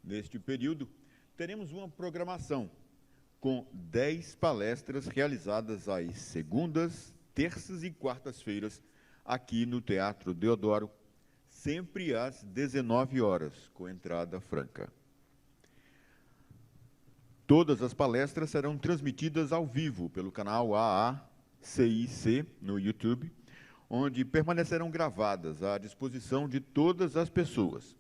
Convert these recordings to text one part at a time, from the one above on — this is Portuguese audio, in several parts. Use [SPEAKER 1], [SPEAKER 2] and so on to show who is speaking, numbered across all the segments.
[SPEAKER 1] Neste período, teremos uma programação com 10 palestras realizadas às segundas, terças e quartas-feiras, aqui no Teatro Deodoro, sempre às 19 horas, com entrada franca. Todas as palestras serão transmitidas ao vivo pelo canal AACIC no YouTube, onde permanecerão gravadas à disposição de todas as pessoas.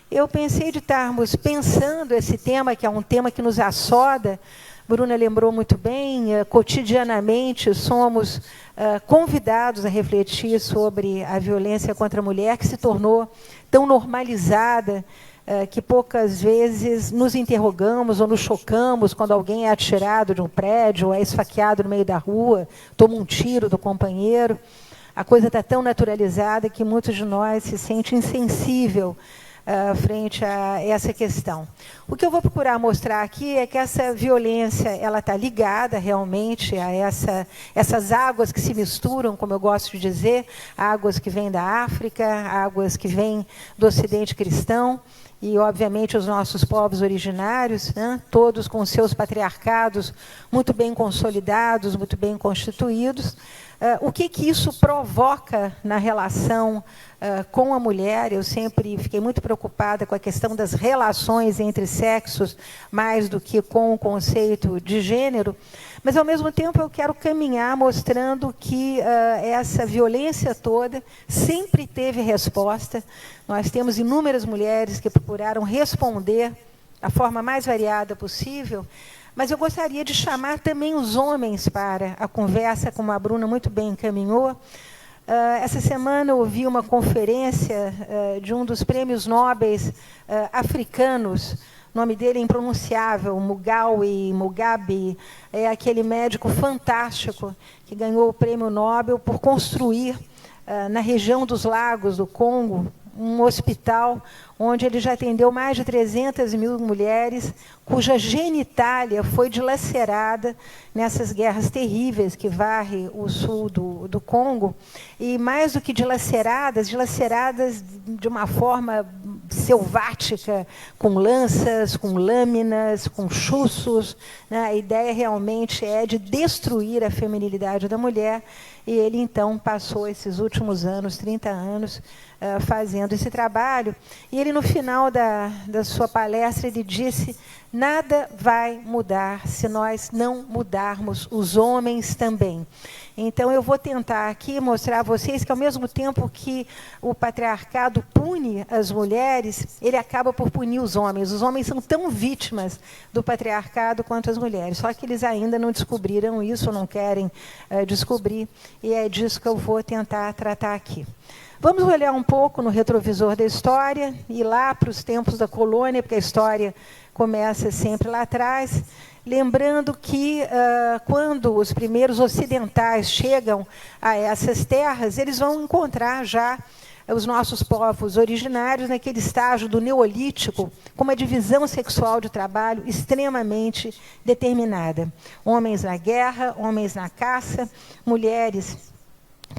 [SPEAKER 2] Eu pensei de estarmos pensando esse tema, que é um tema que nos assoda. Bruna lembrou muito bem, cotidianamente somos convidados a refletir sobre a violência contra a mulher, que se tornou tão normalizada, que poucas vezes nos interrogamos ou nos chocamos quando alguém é atirado de um prédio, ou é esfaqueado no meio da rua, toma um tiro do companheiro. A coisa está tão naturalizada que muitos de nós se sentem insensível frente a essa questão. O que eu vou procurar mostrar aqui é que essa violência ela está ligada realmente a essas águas que se misturam, como eu gosto de dizer, águas que vêm da África, águas que vêm do Ocidente cristão, e, obviamente, os nossos povos originários, né, todos com seus patriarcados muito bem consolidados, muito bem constituídos. O que isso provoca na relação com a mulher? Eu sempre fiquei muito preocupada com a questão das relações entre sexos, mais do que com o conceito de gênero, mas, ao mesmo tempo, eu quero caminhar mostrando que essa violência toda sempre teve resposta. Nós temos inúmeras mulheres que procuraram responder da forma mais variada possível, mas eu gostaria de chamar também os homens para a conversa, como a Bruna muito bem encaminhou. Essa semana eu ouvi uma conferência de um dos prêmios nobres africanos. O nome dele é impronunciável, Mugabe, é aquele médico fantástico que ganhou o prêmio Nobel por construir, na região dos lagos do Congo, um hospital onde ele já atendeu mais de 300 mil mulheres cuja genitália foi dilacerada nessas guerras terríveis que varrem o sul do Congo. E mais do que dilaceradas de uma forma selvática, com lanças, com lâminas, com chuços, né? A ideia realmente é de destruir a feminilidade da mulher. E ele, então, passou esses últimos anos, 30 anos, fazendo esse trabalho. E ele, no final da sua palestra, ele disse: nada vai mudar se nós não mudarmos os homens também. Então, eu vou tentar aqui mostrar a vocês que, ao mesmo tempo que o patriarcado pune as mulheres, ele acaba por punir os homens. Os homens são tão vítimas do patriarcado quanto as mulheres, só que eles ainda não descobriram isso, não querem descobrir, e é disso que eu vou tentar tratar aqui. Vamos olhar um pouco no retrovisor da história, ir lá para os tempos da colônia, porque a história começa sempre lá atrás, lembrando que quando os primeiros ocidentais chegam a essas terras, eles vão encontrar já os nossos povos originários naquele estágio do Neolítico, com uma divisão sexual de trabalho extremamente determinada. Homens na guerra, homens na caça, mulheres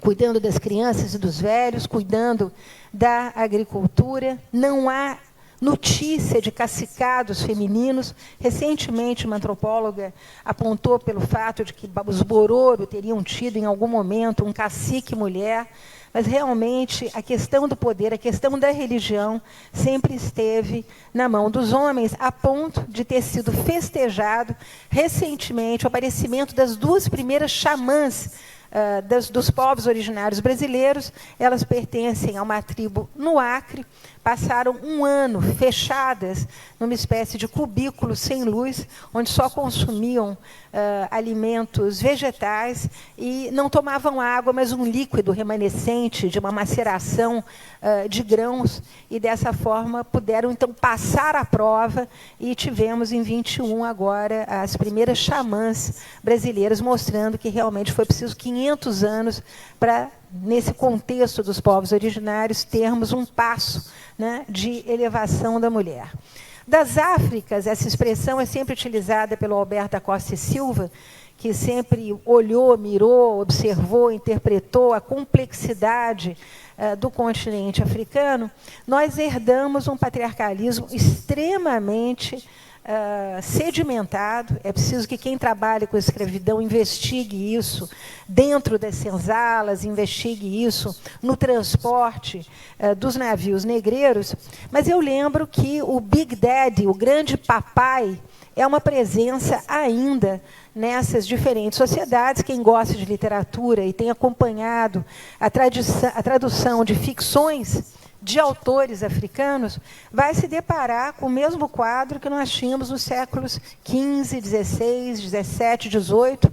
[SPEAKER 2] cuidando das crianças e dos velhos, cuidando da agricultura. Não há notícia de cacicados femininos. Recentemente, uma antropóloga apontou pelo fato de que os Bororo teriam tido, em algum momento, um cacique mulher, mas, realmente, a questão do poder, a questão da religião, sempre esteve na mão dos homens, a ponto de ter sido festejado, recentemente, o aparecimento das duas primeiras xamãs dos povos originários brasileiros. Elas pertencem a uma tribo no Acre, passaram um ano fechadas numa espécie de cubículo sem luz, onde só consumiam alimentos vegetais e não tomavam água, mas um líquido remanescente de uma maceração de grãos, e dessa forma puderam então passar a prova, e tivemos em 21 agora as primeiras xamãs brasileiras, mostrando que realmente foi preciso 500 anos para, nesse contexto dos povos originários, termos um passo, né, de elevação da mulher. Das Áfricas, essa expressão é sempre utilizada pelo Alberto da Costa e Silva, que sempre olhou, mirou, observou, interpretou a complexidade do continente africano, nós herdamos um patriarcalismo extremamente sedimentado. É preciso que quem trabalha com escravidão investigue isso dentro das senzalas, investigue isso no transporte dos navios negreiros. Mas eu lembro que o Big Daddy, o grande papai, é uma presença ainda nessas diferentes sociedades. Quem gosta de literatura e tem acompanhado a tradução de ficções de autores africanos, vai se deparar com o mesmo quadro que nós tínhamos nos séculos XV, XVI, XVII, XVIII.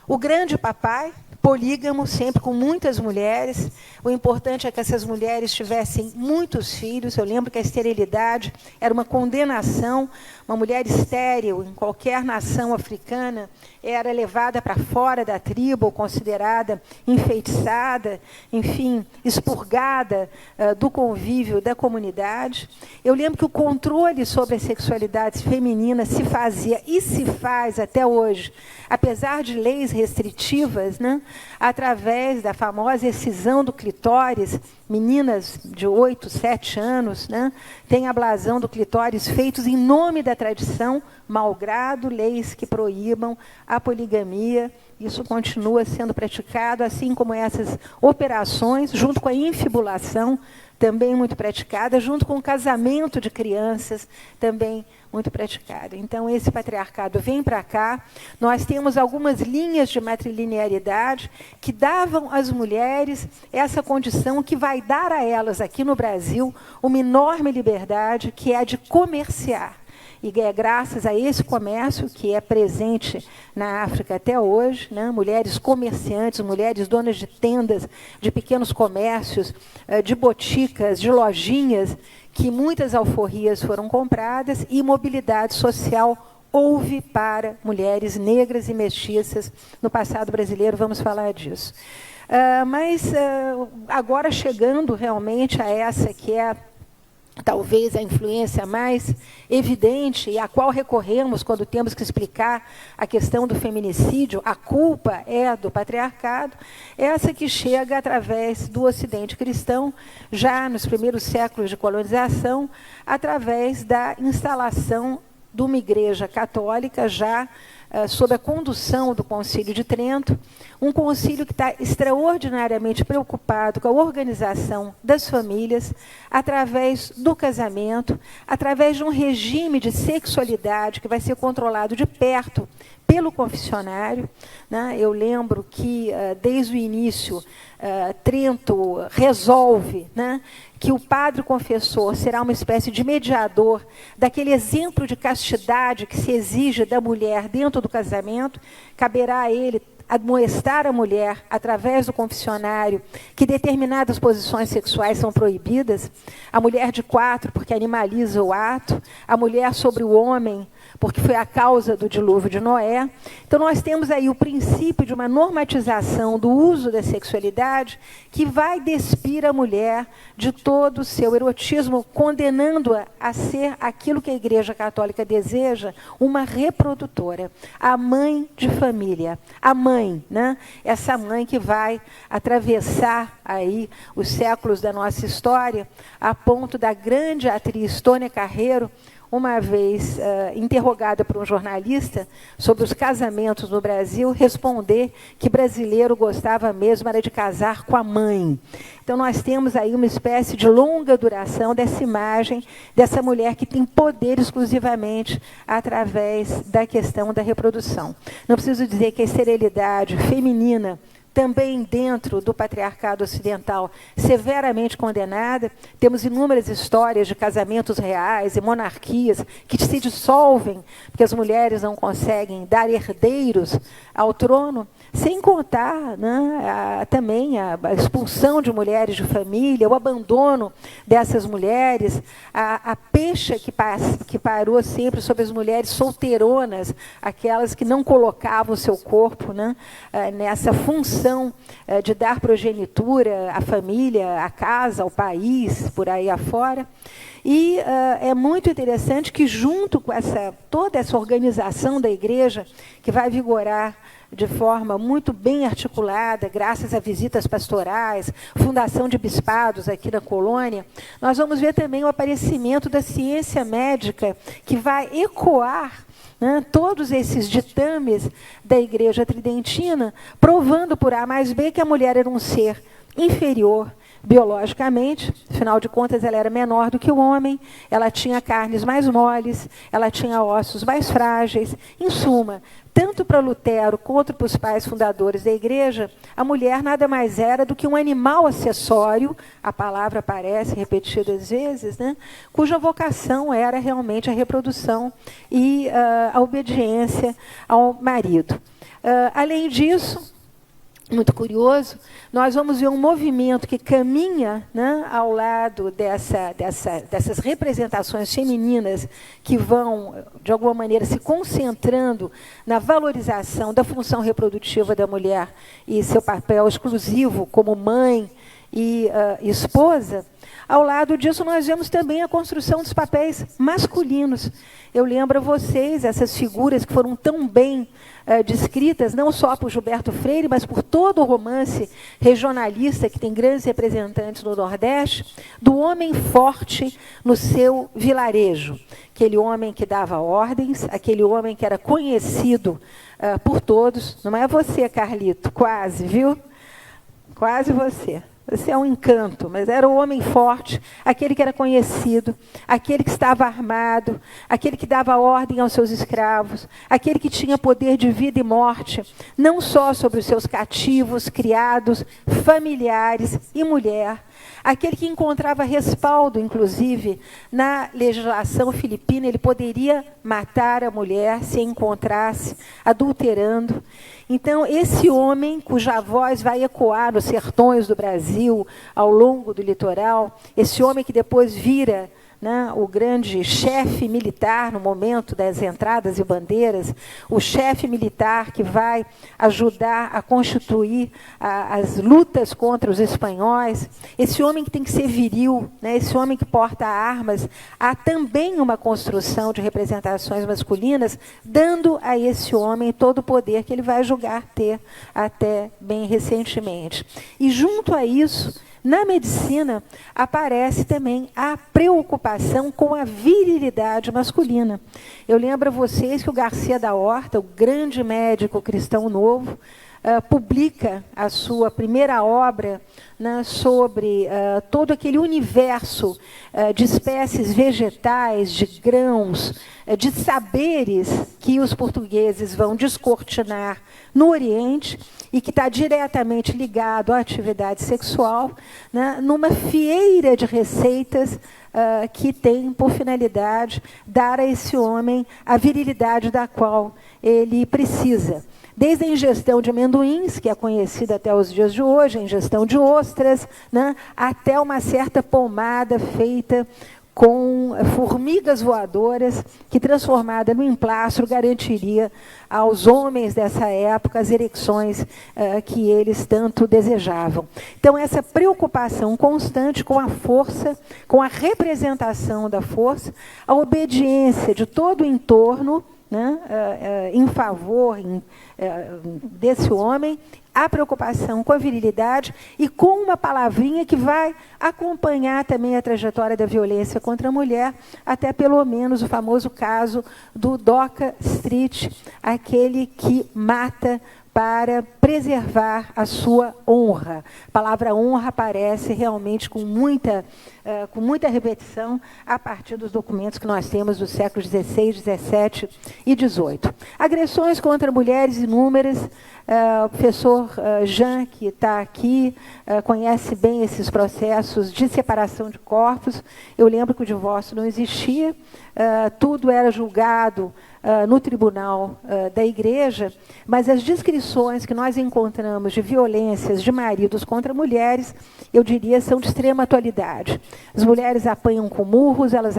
[SPEAKER 2] O grande papai, polígamo, sempre com muitas mulheres. O importante é que essas mulheres tivessem muitos filhos. Eu lembro que a esterilidade era uma condenação. Uma mulher estéril em qualquer nação africana era levada para fora da tribo, ou considerada enfeitiçada, enfim, expurgada do convívio da comunidade. Eu lembro que o controle sobre a sexualidade feminina se fazia e se faz até hoje, apesar de leis restritivas, né, através da famosa excisão do clitóris. Meninas de 8, 7 anos, né, têm ablasão do clitóris feitos em nome da tradição, malgrado leis que proíbam a poligamia. Isso continua sendo praticado, assim como essas operações, junto com a infibulação, também muito praticada, junto com o casamento de crianças, também muito praticado. Então, esse patriarcado vem para cá. Nós temos algumas linhas de matrilinearidade que davam às mulheres essa condição que vai dar a elas, aqui no Brasil, uma enorme liberdade, que é a de comerciar. E é graças a esse comércio, que é presente na África até hoje, né? Mulheres comerciantes, mulheres donas de tendas, de pequenos comércios, de boticas, de lojinhas, que muitas alforrias foram compradas, e mobilidade social houve para mulheres negras e mestiças no passado brasileiro. Vamos falar disso. Mas agora chegando realmente a essa que é talvez a influência mais evidente e a qual recorremos quando temos que explicar a questão do feminicídio, a culpa é do patriarcado, essa que chega através do Ocidente cristão, já nos primeiros séculos de colonização, através da instalação de uma igreja católica, já sob a condução do Concílio de Trento, um concílio que está extraordinariamente preocupado com a organização das famílias, através do casamento, através de um regime de sexualidade que vai ser controlado de perto pelo confessionário, né? Eu lembro que, desde o início, Trento resolve, né, que o padre confessor será uma espécie de mediador daquele exemplo de castidade que se exige da mulher dentro do casamento. Caberá a ele admoestar a mulher, através do confessionário, que determinadas posições sexuais são proibidas. A mulher de 4, porque animaliza o ato. A mulher sobre o homem, porque foi a causa do dilúvio de Noé. Então, nós temos aí o princípio de uma normatização do uso da sexualidade que vai despir a mulher de todo o seu erotismo, condenando-a a ser aquilo que a Igreja Católica deseja, uma reprodutora, a mãe de família, a mãe, né? Essa mãe que vai atravessar aí os séculos da nossa história, a ponto da grande atriz Tônia Carreiro, uma vez interrogada por um jornalista sobre os casamentos no Brasil, responder que brasileiro gostava mesmo era de casar com a mãe. Então, nós temos aí uma espécie de longa duração dessa imagem, dessa mulher que tem poder exclusivamente através da questão da reprodução. Não preciso dizer que a esterilidade feminina, também dentro do patriarcado ocidental, severamente condenada. Temos inúmeras histórias de casamentos reais e monarquias que se dissolvem porque as mulheres não conseguem dar herdeiros ao trono, sem contar, né, também a expulsão de mulheres de família, o abandono dessas mulheres, a pecha que parou sempre sobre as mulheres solteironas, aquelas que não colocavam o seu corpo, né, nessa função de dar progenitura à família, à casa, ao país, por aí afora. E é muito interessante que, junto com toda essa organização da igreja, que vai vigorar de forma muito bem articulada, graças a visitas pastorais, fundação de bispados aqui na colônia, nós vamos ver também o aparecimento da ciência médica, que vai ecoar, né, todos esses ditames da Igreja Tridentina, provando por A mais B que a mulher era um ser inferior biologicamente, afinal de contas ela era menor do que o homem, ela tinha carnes mais moles, ela tinha ossos mais frágeis. Em suma, tanto para Lutero quanto para os pais fundadores da igreja, a mulher nada mais era do que um animal acessório, a palavra aparece repetidas vezes, né, cuja vocação era realmente a reprodução e a obediência ao marido. Além disso, muito curioso, nós vamos ver um movimento que caminha, né, ao lado dessas representações femininas que vão, de alguma maneira, se concentrando na valorização da função reprodutiva da mulher e seu papel exclusivo como mãe e esposa. Ao lado disso, nós vemos também a construção dos papéis masculinos. Eu lembro a vocês essas figuras que foram tão bem descritas, não só por Gilberto Freire, mas por todo o romance regionalista, que tem grandes representantes no Nordeste, do homem forte no seu vilarejo. Aquele homem que dava ordens, aquele homem que era conhecido por todos. Não é você, Carlito, quase, viu? Quase você. Você é um encanto, mas era o homem forte, aquele que era conhecido, aquele que estava armado, aquele que dava ordem aos seus escravos, aquele que tinha poder de vida e morte, não só sobre os seus cativos, criados, familiares e mulher, aquele que encontrava respaldo, inclusive, na legislação filipina. Ele poderia matar a mulher se a encontrasse adulterando. Então, esse homem, cuja voz vai ecoar nos sertões do Brasil, ao longo do litoral, esse homem que depois vira, né, o grande chefe militar no momento das entradas e bandeiras, o chefe militar que vai ajudar a constituir as lutas contra os espanhóis, esse homem que tem que ser viril, né, esse homem que porta armas. Há também uma construção de representações masculinas, dando a esse homem todo o poder que ele vai julgar ter até bem recentemente. E junto a isso, na medicina, aparece também a preocupação com a virilidade masculina. Eu lembro a vocês que o Garcia da Horta, o grande médico cristão novo, publica a sua primeira obra, né, sobre todo aquele universo de espécies vegetais, de grãos, de saberes que os portugueses vão descortinar no Oriente e que está diretamente ligado à atividade sexual, né, numa fieira de receitas que tem por finalidade dar a esse homem a virilidade da qual ele precisa. Desde a ingestão de amendoins, que é conhecida até os dias de hoje, a ingestão de ostras, né, até uma certa pomada feita com formigas voadoras, que transformada no emplastro garantiria aos homens dessa época as ereções que eles tanto desejavam. Então, essa preocupação constante com a força, com a representação da força, a obediência de todo o entorno, né, em favor desse homem, a preocupação com a virilidade e com uma palavrinha que vai acompanhar também a trajetória da violência contra a mulher, até pelo menos o famoso caso do Doca Street, aquele que mata para preservar a sua honra. A palavra honra aparece realmente com muita repetição a partir dos documentos que nós temos dos séculos XVI, XVII e XVIII. Agressões contra mulheres inúmeras. O professor Jean, que está aqui, conhece bem esses processos de separação de corpos. Eu lembro que o divórcio não existia, tudo era julgado no tribunal da igreja, mas as descrições que nós encontramos de violências de maridos contra mulheres, eu diria, são de extrema atualidade. As mulheres apanham com murros, elas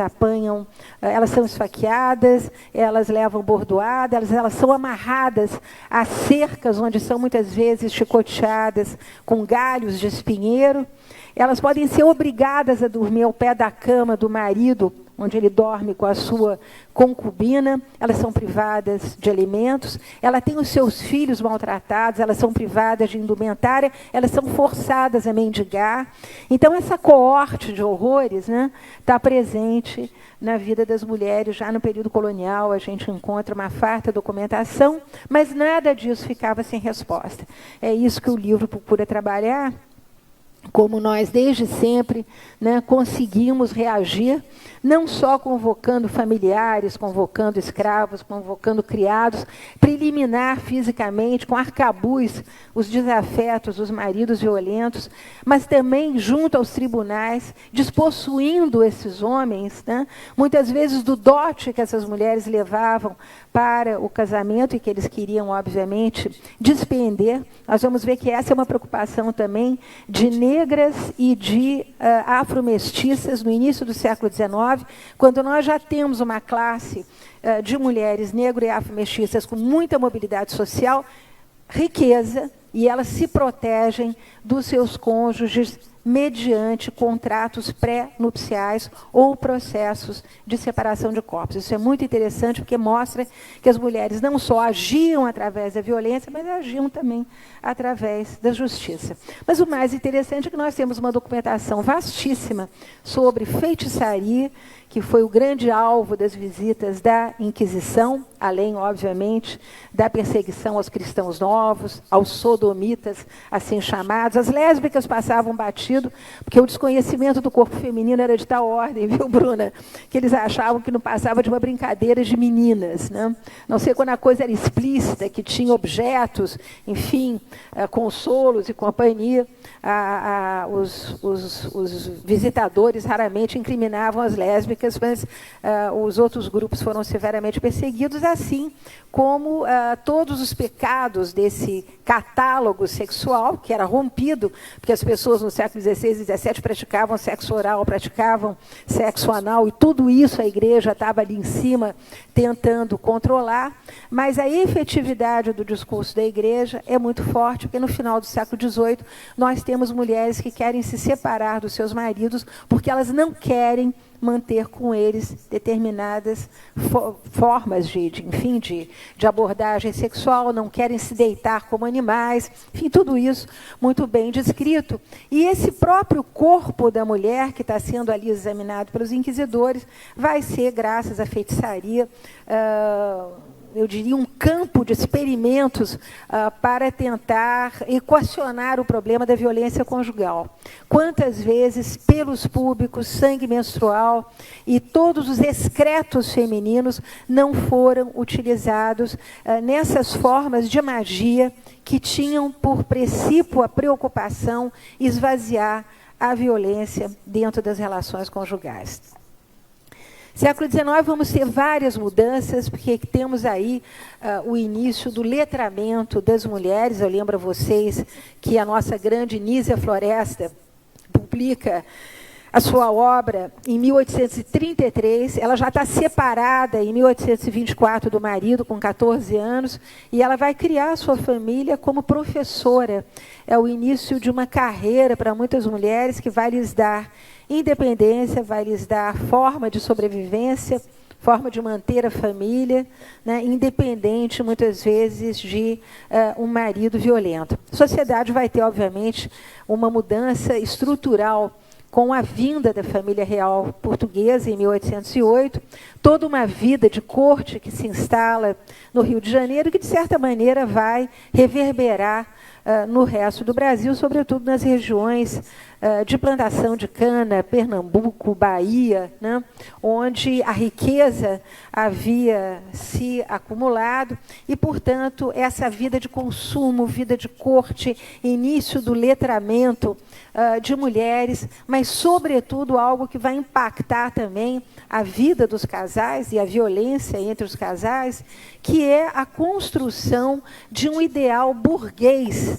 [SPEAKER 2] são esfaqueadas, elas levam bordoada, elas são amarradas a cercas, onde são muitas vezes chicoteadas com galhos de espinheiro. Elas podem ser obrigadas a dormir ao pé da cama do marido, onde ele dorme com a sua concubina, elas são privadas de alimentos, ela tem os seus filhos maltratados, elas são privadas de indumentária, elas são forçadas a mendigar. Então, essa coorte de horrores, né, está presente na vida das mulheres. Já no período colonial, a gente encontra uma farta documentação, mas nada disso ficava sem resposta. É isso que o livro procura trabalhar, como nós, desde sempre, né, conseguimos reagir, não só convocando familiares, convocando escravos, convocando criados, para eliminar fisicamente, com arcabuz, os desafetos, os maridos violentos, mas também junto aos tribunais, despossuindo esses homens, né, muitas vezes do dote que essas mulheres levavam para o casamento e que eles queriam, obviamente, despender. Nós vamos ver que essa é uma preocupação também de negras e de afro-mestiças no início do século XIX, quando nós já temos uma classe de mulheres negro e afro-mestiças com muita mobilidade social, riqueza, e elas se protegem dos seus cônjuges mediante contratos pré-nupciais ou processos de separação de corpos. Isso é muito interessante, porque mostra que as mulheres não só agiam através da violência, mas agiam também através da justiça. Mas o mais interessante é que nós temos uma documentação vastíssima sobre feitiçaria, que foi o grande alvo das visitas da Inquisição, além, obviamente, da perseguição aos cristãos novos, aos sodomitas, assim chamados. As lésbicas passavam batido, porque o desconhecimento do corpo feminino era de tal ordem, viu, Bruna? Que eles achavam que não passava de uma brincadeira de meninas, né? Não sei quando a coisa era explícita, que tinha objetos, enfim, consolos e companhia, os visitadores raramente incriminavam as lésbicas, mas os outros grupos foram severamente perseguidos, assim como todos os pecados desse catálogo sexual, que era rompido, porque as pessoas no século XVI e XVII praticavam sexo oral, praticavam sexo anal, e tudo isso a igreja estava ali em cima tentando controlar, mas a efetividade do discurso da igreja é muito forte, porque no final do século XVIII nós temos mulheres que querem se separar dos seus maridos porque elas não querem manter com eles determinadas formas de abordagem sexual, não querem se deitar como animais, enfim, tudo isso muito bem descrito. E esse próprio corpo da mulher, que está sendo ali examinado pelos inquisidores, vai ser, graças à feitiçaria, eu diria, um campo de experimentos para tentar equacionar o problema da violência conjugal. Quantas vezes pelos públicos, sangue menstrual e todos os excretos femininos não foram utilizados nessas formas de magia que tinham por princípio a preocupação esvaziar a violência dentro das relações conjugais. Século XIX, vamos ter várias mudanças, porque temos aí o início do letramento das mulheres. Eu lembro a vocês que a nossa grande Nízia Floresta publica a sua obra em 1833, ela já está separada em 1824 do marido, com 14 anos, e ela vai criar a sua família como professora. É o início de uma carreira para muitas mulheres que vai lhes dar independência, vai lhes dar forma de sobrevivência, forma de manter a família, né, independente, muitas vezes, de um marido violento. A sociedade vai ter, obviamente, uma mudança estrutural com a vinda da família real portuguesa em 1808, toda uma vida de corte que se instala no Rio de Janeiro, que, de certa maneira, vai reverberar no resto do Brasil, sobretudo nas regiões de plantação de cana, Pernambuco, Bahia, né, onde a riqueza havia se acumulado e, portanto, essa vida de consumo, vida de corte, início do letramento de mulheres, mas, sobretudo, algo que vai impactar também a vida dos casais e a violência entre os casais, que é a construção de um ideal burguês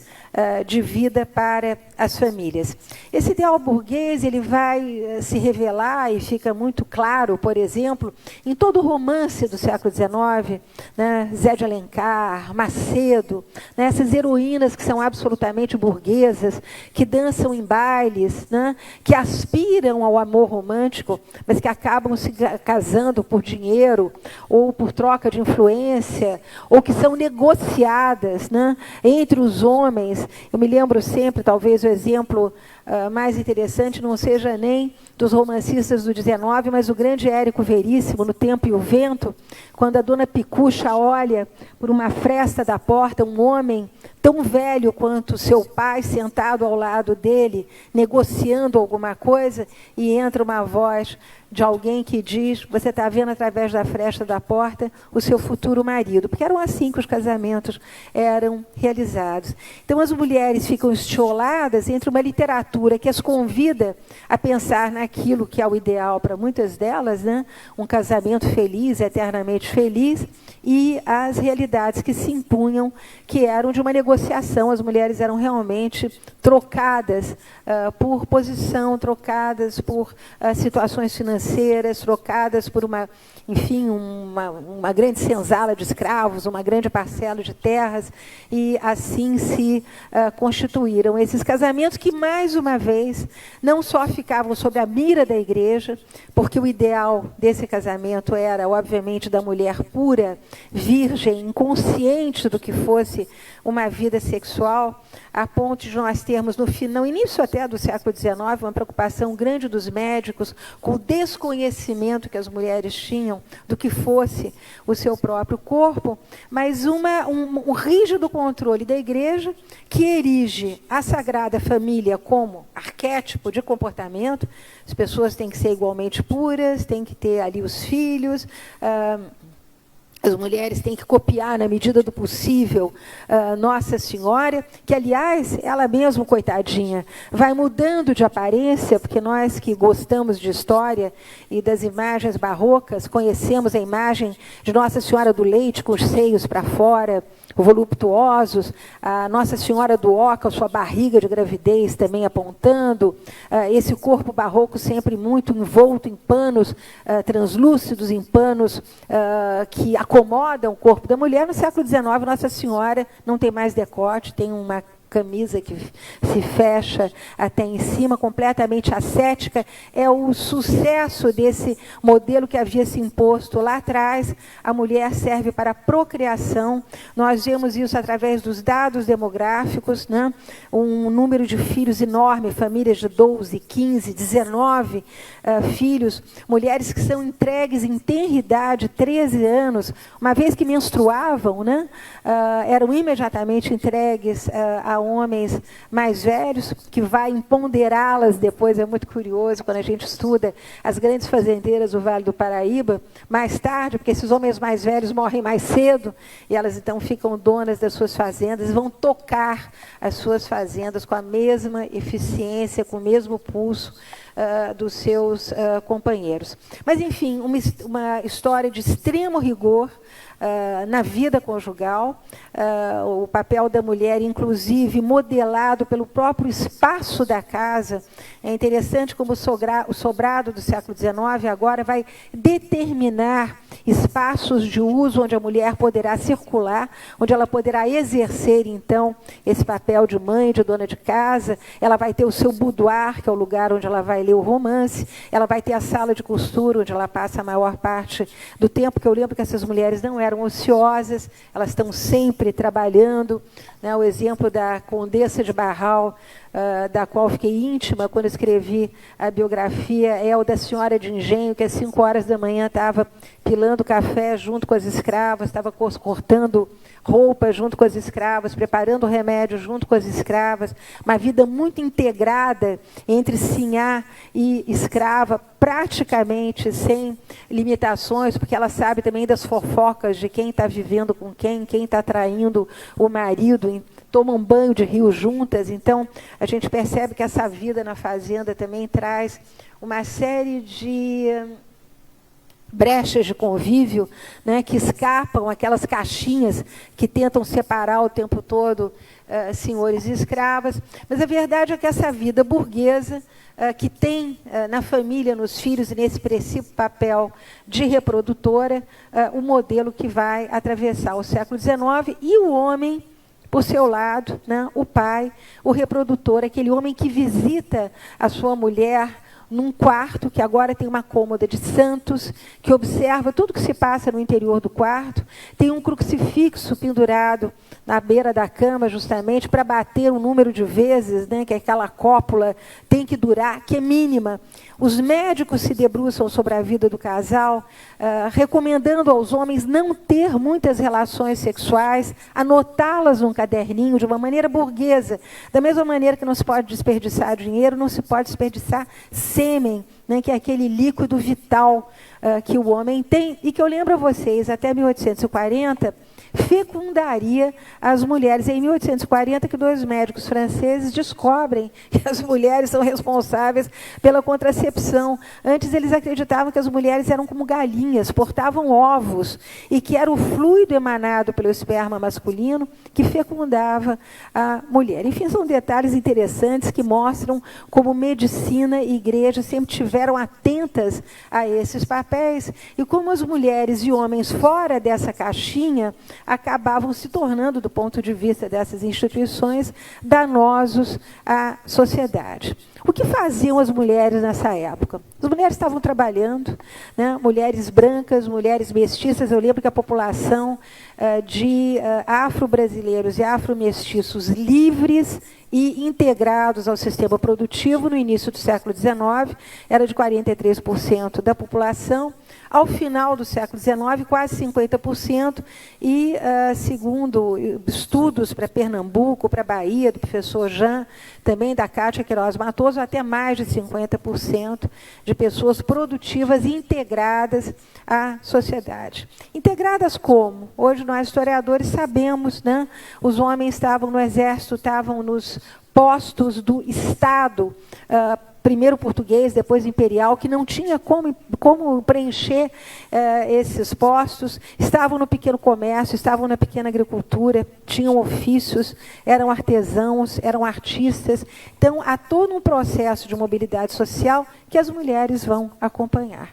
[SPEAKER 2] de vida para as famílias. Esse ideal burguês ele vai se revelar e fica muito claro, por exemplo, em todo o romance do século XIX, né, Zé de Alencar, Macedo, né, essas heroínas que são absolutamente burguesas, que dançam em bailes, né, que aspiram ao amor romântico, mas que acabam se casando por dinheiro ou por troca de influência, ou que são negociadas, né, entre os homens. Eu me lembro sempre, talvez o exemplo mais interessante não seja nem dos romancistas do XIX, mas o grande Érico Veríssimo, no Tempo e o Vento, quando a dona Picucha olha por uma fresta da porta um homem tão velho quanto seu pai sentado ao lado dele, negociando alguma coisa, e entra uma voz de alguém que diz: você está vendo através da fresta da porta o seu futuro marido. Porque eram assim que os casamentos eram realizados. Então as mulheres ficam estioladas entre uma literatura que as convida a pensar naquilo que é o ideal para muitas delas, né? Um casamento feliz, eternamente feliz, e as realidades que se impunham, que eram de uma negociação. As mulheres eram realmente trocadas por posição, trocadas por situações financeiras, trocadas por uma grande senzala de escravos, uma grande parcela de terras, e assim se constituíram esses casamentos que, mais uma vez, não só ficavam sob a mira da igreja, porque o ideal desse casamento era, obviamente, da mulher pura, virgem, inconsciente do que fosse uma vida sexual, a ponto de nós termos, no início até do século XIX, uma preocupação grande dos médicos com o desconhecimento que as mulheres tinham do que fosse o seu próprio corpo, mas um rígido controle da igreja que erige a Sagrada Família como arquétipo de comportamento. As pessoas têm que ser igualmente puras, têm que ter ali os filhos, as mulheres têm que copiar, na medida do possível, Nossa Senhora, que, aliás, ela mesma, coitadinha, vai mudando de aparência, porque nós que gostamos de história e das imagens barrocas, conhecemos a imagem de Nossa Senhora do Leite, com os seios para fora, voluptuosos, a Nossa Senhora do Oca, sua barriga de gravidez também apontando, esse corpo barroco sempre muito envolto em panos translúcidos, em panos que acomodam o corpo da mulher. No século XIX, Nossa Senhora não tem mais decote, tem uma camisa que se fecha até em cima, completamente ascética. É o sucesso desse modelo que havia se imposto lá atrás. A mulher serve para a procriação. Nós vemos isso através dos dados demográficos, né? Um número de filhos enorme, famílias de 12, 15, 19 filhos, mulheres que são entregues em tenridade, 13 anos, uma vez que menstruavam, né? Eram imediatamente entregues a homens mais velhos, que vai empoderá-las depois. É muito curioso quando a gente estuda as grandes fazendeiras do Vale do Paraíba, mais tarde, porque esses homens mais velhos morrem mais cedo, e elas então ficam donas das suas fazendas, vão tocar as suas fazendas com a mesma eficiência, com o mesmo pulso dos seus companheiros. Mas, enfim, uma história de extremo rigor na vida conjugal, o papel da mulher, inclusive, modelado pelo próprio espaço da casa. É interessante como o sobrado do século XIX agora vai determinar espaços de uso onde a mulher poderá circular, onde ela poderá exercer, então, esse papel de mãe, de dona de casa. Ela vai ter o seu boudoir, que é o lugar onde ela vai ler o romance. Ela vai ter a sala de costura, onde ela passa a maior parte do tempo, que eu lembro que essas mulheres não eram ociosas, elas estão sempre trabalhando, né? O exemplo da Condessa de Barral, da qual fiquei íntima quando escrevi a biografia, é o da senhora de engenho, que às 5 horas da manhã estava pilando café junto com as escravas, estava cortando roupa junto com as escravas, preparando remédio junto com as escravas, uma vida muito integrada entre sinhá e escrava, praticamente sem limitações, porque ela sabe também das fofocas de quem está vivendo com quem está traindo o marido, tomam banho de rio juntas. Então, a gente percebe que essa vida na fazenda também traz uma série de brechas de convívio, né, que escapam, aquelas caixinhas que tentam separar o tempo todo senhores e escravas. Mas a verdade é que essa vida burguesa, que tem na família, nos filhos e nesse princípio papel de reprodutora, o modelo que vai atravessar o século XIX, e o homem, por seu lado, né, o pai, o reprodutor, aquele homem que visita a sua mulher num quarto, que agora tem uma cômoda de santos, que observa tudo que se passa no interior do quarto, tem um crucifixo pendurado na beira da cama, justamente, para bater o número de vezes, né, que aquela cópula tem que durar, que é mínima. Os médicos se debruçam sobre a vida do casal, recomendando aos homens não ter muitas relações sexuais, anotá-las num caderninho de uma maneira burguesa. Da mesma maneira que não se pode desperdiçar dinheiro, não se pode desperdiçar sêmen, né, que é aquele líquido vital que o homem tem, e que eu lembro a vocês, até 1840, fecundaria as mulheres. É em 1840 que 2 médicos franceses descobrem que as mulheres são responsáveis pela contracepção. Antes eles acreditavam que as mulheres eram como galinhas, portavam ovos, e que era o fluido emanado pelo esperma masculino que fecundava a mulher. Enfim, são detalhes interessantes que mostram como medicina e igreja sempre tiveram atentas a esses papéis, e como as mulheres e homens fora dessa caixinha acabavam se tornando, do ponto de vista dessas instituições, danosos à sociedade. O que faziam as mulheres nessa época? As mulheres estavam trabalhando, né? Mulheres brancas, mulheres mestiças. Eu lembro que a população de afro-brasileiros e afro-mestiços livres e integrados ao sistema produtivo no início do século XIX era de 43% da população. Ao final do século XIX, quase 50%, e, segundo estudos para Pernambuco, para Bahia, do professor Jean, também da Cátia Queiroz Matoso, até mais de 50% de pessoas produtivas e integradas à sociedade. Integradas como? Hoje nós, historiadores, sabemos, né? Os homens estavam no exército, estavam nos postos do Estado, primeiro português, depois imperial, que não tinha como preencher esses postos, estavam no pequeno comércio, estavam na pequena agricultura, tinham ofícios, eram artesãos, eram artistas. Então, há todo um processo de mobilidade social que as mulheres vão acompanhar.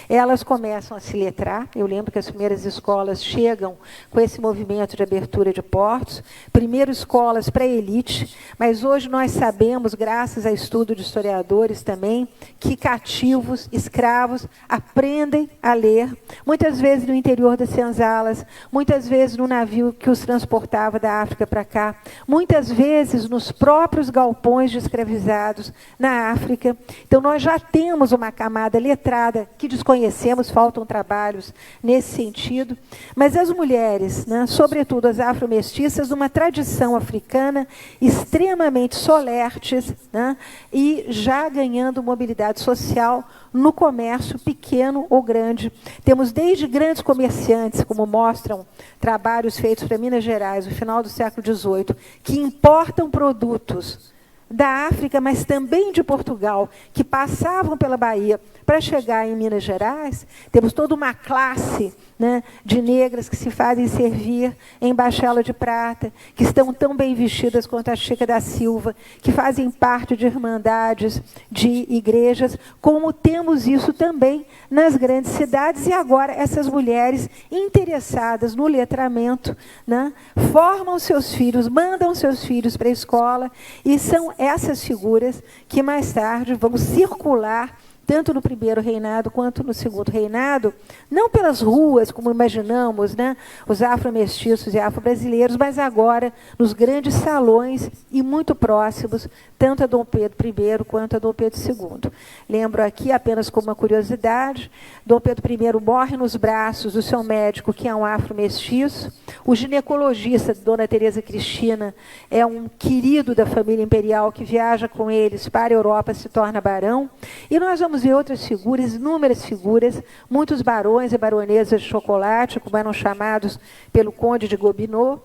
[SPEAKER 2] Elas começam a se letrar. Eu lembro que as primeiras escolas chegam com esse movimento de abertura de portos, primeiro escolas para a elite, mas hoje nós sabemos, graças a estudo de historiadores também, que cativos, escravos, aprendem a ler, muitas vezes no interior das senzalas, muitas vezes no navio que os transportava da África para cá, muitas vezes nos próprios galpões de escravizados na África. Então, nós já temos uma camada letrada que desconhecemos, faltam trabalhos nesse sentido, mas as mulheres, né, sobretudo as afro-mestiças, uma tradição africana extremamente solertes, né, e já ganhando mobilidade social no comércio pequeno ou grande. Temos desde grandes comerciantes, como mostram trabalhos feitos para Minas Gerais no final do século XVIII, que importam produtos da África, mas também de Portugal, que passavam pela Bahia para chegar em Minas Gerais. Temos toda uma classe, né, de negras que se fazem servir em Baixela de Prata, que estão tão bem vestidas quanto a Chica da Silva, que fazem parte de irmandades, de igrejas, como temos isso também nas grandes cidades. E agora essas mulheres interessadas no letramento, né, formam seus filhos, mandam seus filhos para a escola, e são essas figuras que mais tarde vão circular tanto no primeiro reinado quanto no segundo reinado, não pelas ruas, como imaginamos, né, os afro-mestiços e afro-brasileiros, mas agora nos grandes salões e muito próximos, tanto a Dom Pedro I quanto a Dom Pedro II. Lembro aqui, apenas como uma curiosidade, Dom Pedro I morre nos braços do seu médico, que é um afro-mestiço. O ginecologista, Dona Teresa Cristina, é um querido da família imperial que viaja com eles para a Europa, se torna barão. E nós vamos ver outras figuras, inúmeras figuras, muitos barões e baronesas de chocolate, como eram chamados pelo conde de Gobineau,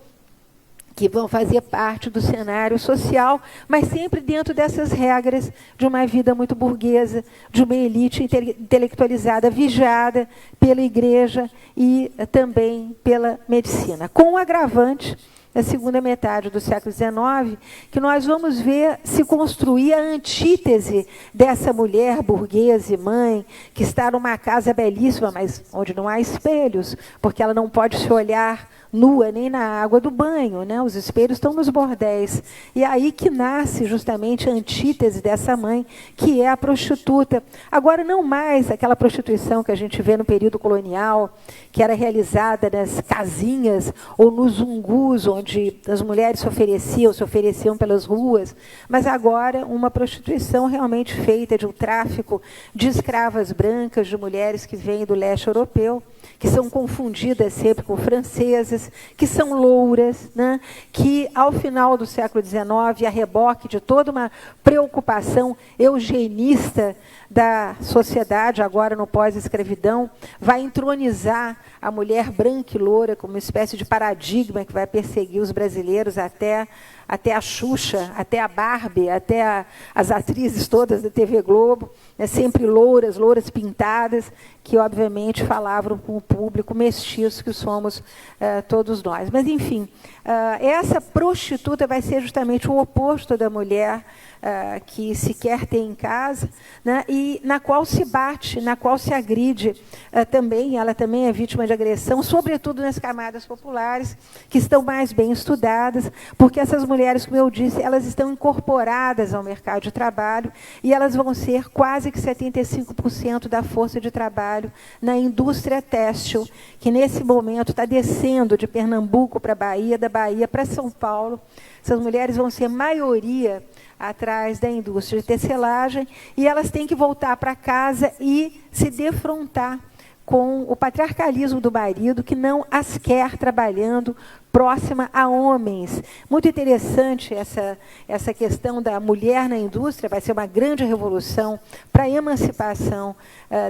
[SPEAKER 2] que vão fazer parte do cenário social, mas sempre dentro dessas regras de uma vida muito burguesa, de uma elite intelectualizada, vigiada pela igreja e também pela medicina. Com o agravante, na segunda metade do século XIX, que nós vamos ver se construir a antítese dessa mulher burguesa e mãe, que está numa casa belíssima, mas onde não há espelhos, porque ela não pode se olhar nua nem na água do banho, né? Os espelhos estão nos bordéis. E é aí que nasce justamente a antítese dessa mãe, que é a prostituta. Agora, não mais aquela prostituição que a gente vê no período colonial, que era realizada nas casinhas ou nos zungus, onde as mulheres se ofereciam pelas ruas, mas agora uma prostituição realmente feita de um tráfico de escravas brancas, de mulheres que vêm do leste europeu, que são confundidas sempre com francesas, que são louras, né? Que, ao final do século XIX, a reboque de toda uma preocupação eugenista da sociedade, agora no pós-escravidão, vai entronizar a mulher branca e loura como uma espécie de paradigma que vai perseguir os brasileiros até a Xuxa, até a Barbie, até as atrizes todas da TV Globo, né, sempre louras pintadas, que obviamente falavam com o público mestiço que somos todos nós. Mas, enfim, essa prostituta vai ser justamente o oposto da mulher que se quer ter em casa, né, e na qual se bate, na qual se agride também. Ela também é vítima de agressão, sobretudo nas camadas populares, que estão mais bem estudadas, porque essas mulheres, como eu disse, elas estão incorporadas ao mercado de trabalho e elas vão ser quase que 75% da força de trabalho na indústria têxtil, que nesse momento está descendo de Pernambuco para a Bahia, da Bahia para São Paulo. Essas mulheres vão ser maioria atrás da indústria de tecelagem, e elas têm que voltar para casa e se defrontar com o patriarcalismo do marido, que não as quer trabalhando próxima a homens. Muito interessante essa questão da mulher na indústria, vai ser uma grande revolução para a emancipação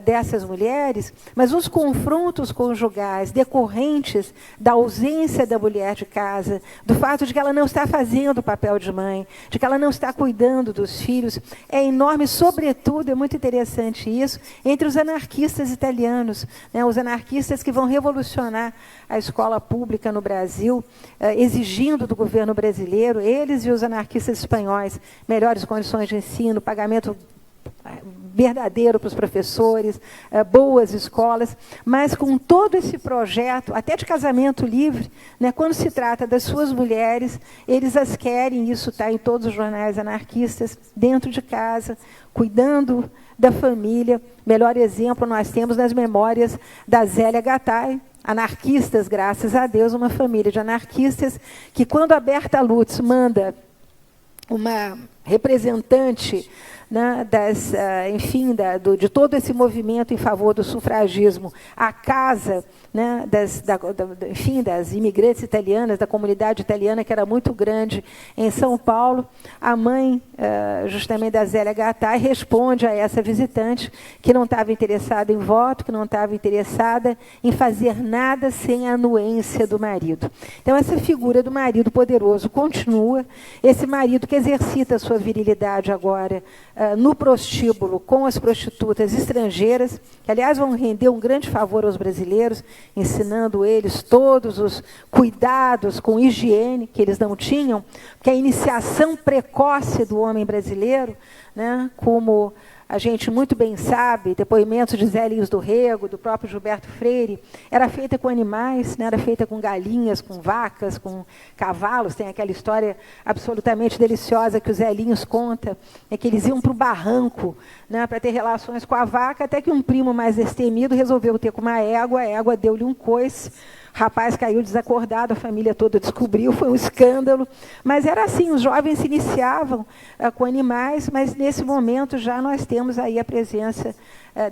[SPEAKER 2] dessas mulheres, mas os confrontos conjugais decorrentes da ausência da mulher de casa, do fato de que ela não está fazendo o papel de mãe, de que ela não está cuidando dos filhos, é enorme, sobretudo, é muito interessante isso, entre os anarquistas italianos, né, os anarquistas que vão revolucionar a escola pública no Brasil, exigindo do governo brasileiro, eles e os anarquistas espanhóis, melhores condições de ensino, pagamento verdadeiro para os professores, boas escolas, mas com todo esse projeto, até de casamento livre, né, quando se trata das suas mulheres, eles as querem, isso está em todos os jornais anarquistas, dentro de casa, cuidando da família. Melhor exemplo nós temos nas memórias da Zélia Gattai, anarquistas, graças a Deus, uma família de anarquistas, que quando a Berta Lutz manda uma representante, né, de todo esse movimento em favor do sufragismo, à casa, né, das imigrantes italianas, da comunidade italiana, que era muito grande em São Paulo, a mãe, justamente da Zélia Gattai, responde a essa visitante que não estava interessada em voto, que não estava interessada em fazer nada sem a anuência do marido. Então, essa figura do marido poderoso continua, esse marido que exercita a sua virilidade agora no prostíbulo com as prostitutas estrangeiras, que, aliás, vão render um grande favor aos brasileiros, ensinando eles todos os cuidados com higiene que eles não tinham, porque a iniciação precoce do homem brasileiro, né, como a gente muito bem sabe, depoimentos de Zé Lins do Rego, do próprio Gilberto Freire, era feita com animais, né, era feita com galinhas, com vacas, com cavalos. Tem aquela história absolutamente deliciosa que o Zé Lins conta, é que eles iam para o barranco, né, para ter relações com a vaca, até que um primo mais destemido resolveu ter com uma égua, a égua deu-lhe um coice, o rapaz caiu desacordado, a família toda descobriu, foi um escândalo. Mas era assim, os jovens se iniciavam com animais, mas nesse momento já nós temos aí a presença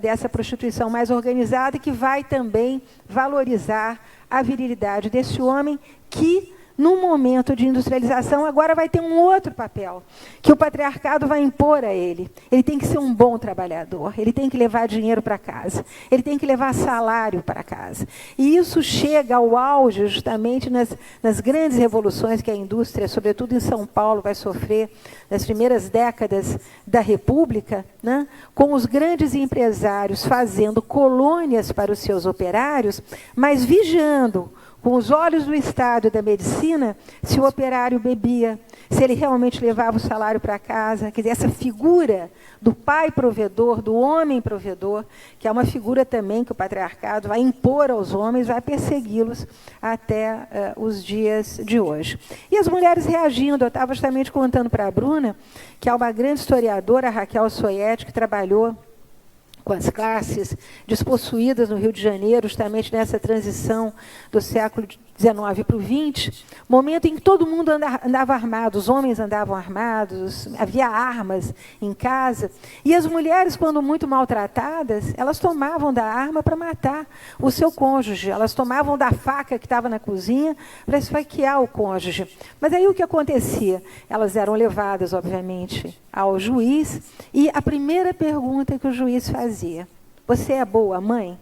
[SPEAKER 2] dessa prostituição mais organizada, que vai também valorizar a virilidade desse homem, que num momento de industrialização, agora vai ter um outro papel, que o patriarcado vai impor a ele. Ele tem que ser um bom trabalhador, ele tem que levar dinheiro para casa, ele tem que levar salário para casa. E isso chega ao auge justamente nas grandes revoluções que a indústria, sobretudo em São Paulo, vai sofrer nas primeiras décadas da República, né, com os grandes empresários fazendo colônias para os seus operários, mas vigiando com os olhos do Estado e da medicina se o operário bebia, se ele realmente levava o salário para casa. Quer dizer, essa figura do pai provedor, do homem provedor, que é uma figura também que o patriarcado vai impor aos homens, vai persegui-los até os dias de hoje. E as mulheres reagindo. Eu estava justamente contando para a Bruna que há uma grande historiadora, a Raquel Soiete, que trabalhou com as classes despossuídas no Rio de Janeiro, justamente nessa transição do século XIX para o XX, momento em que todo mundo andava armado, os homens andavam armados, havia armas em casa, e as mulheres, quando muito maltratadas, elas tomavam da arma para matar o seu cônjuge, elas tomavam da faca que estava na cozinha para esfaquear o cônjuge. Mas aí o que acontecia? Elas eram levadas, obviamente, ao juiz, e a primeira pergunta que o juiz fazia: você é boa mãe?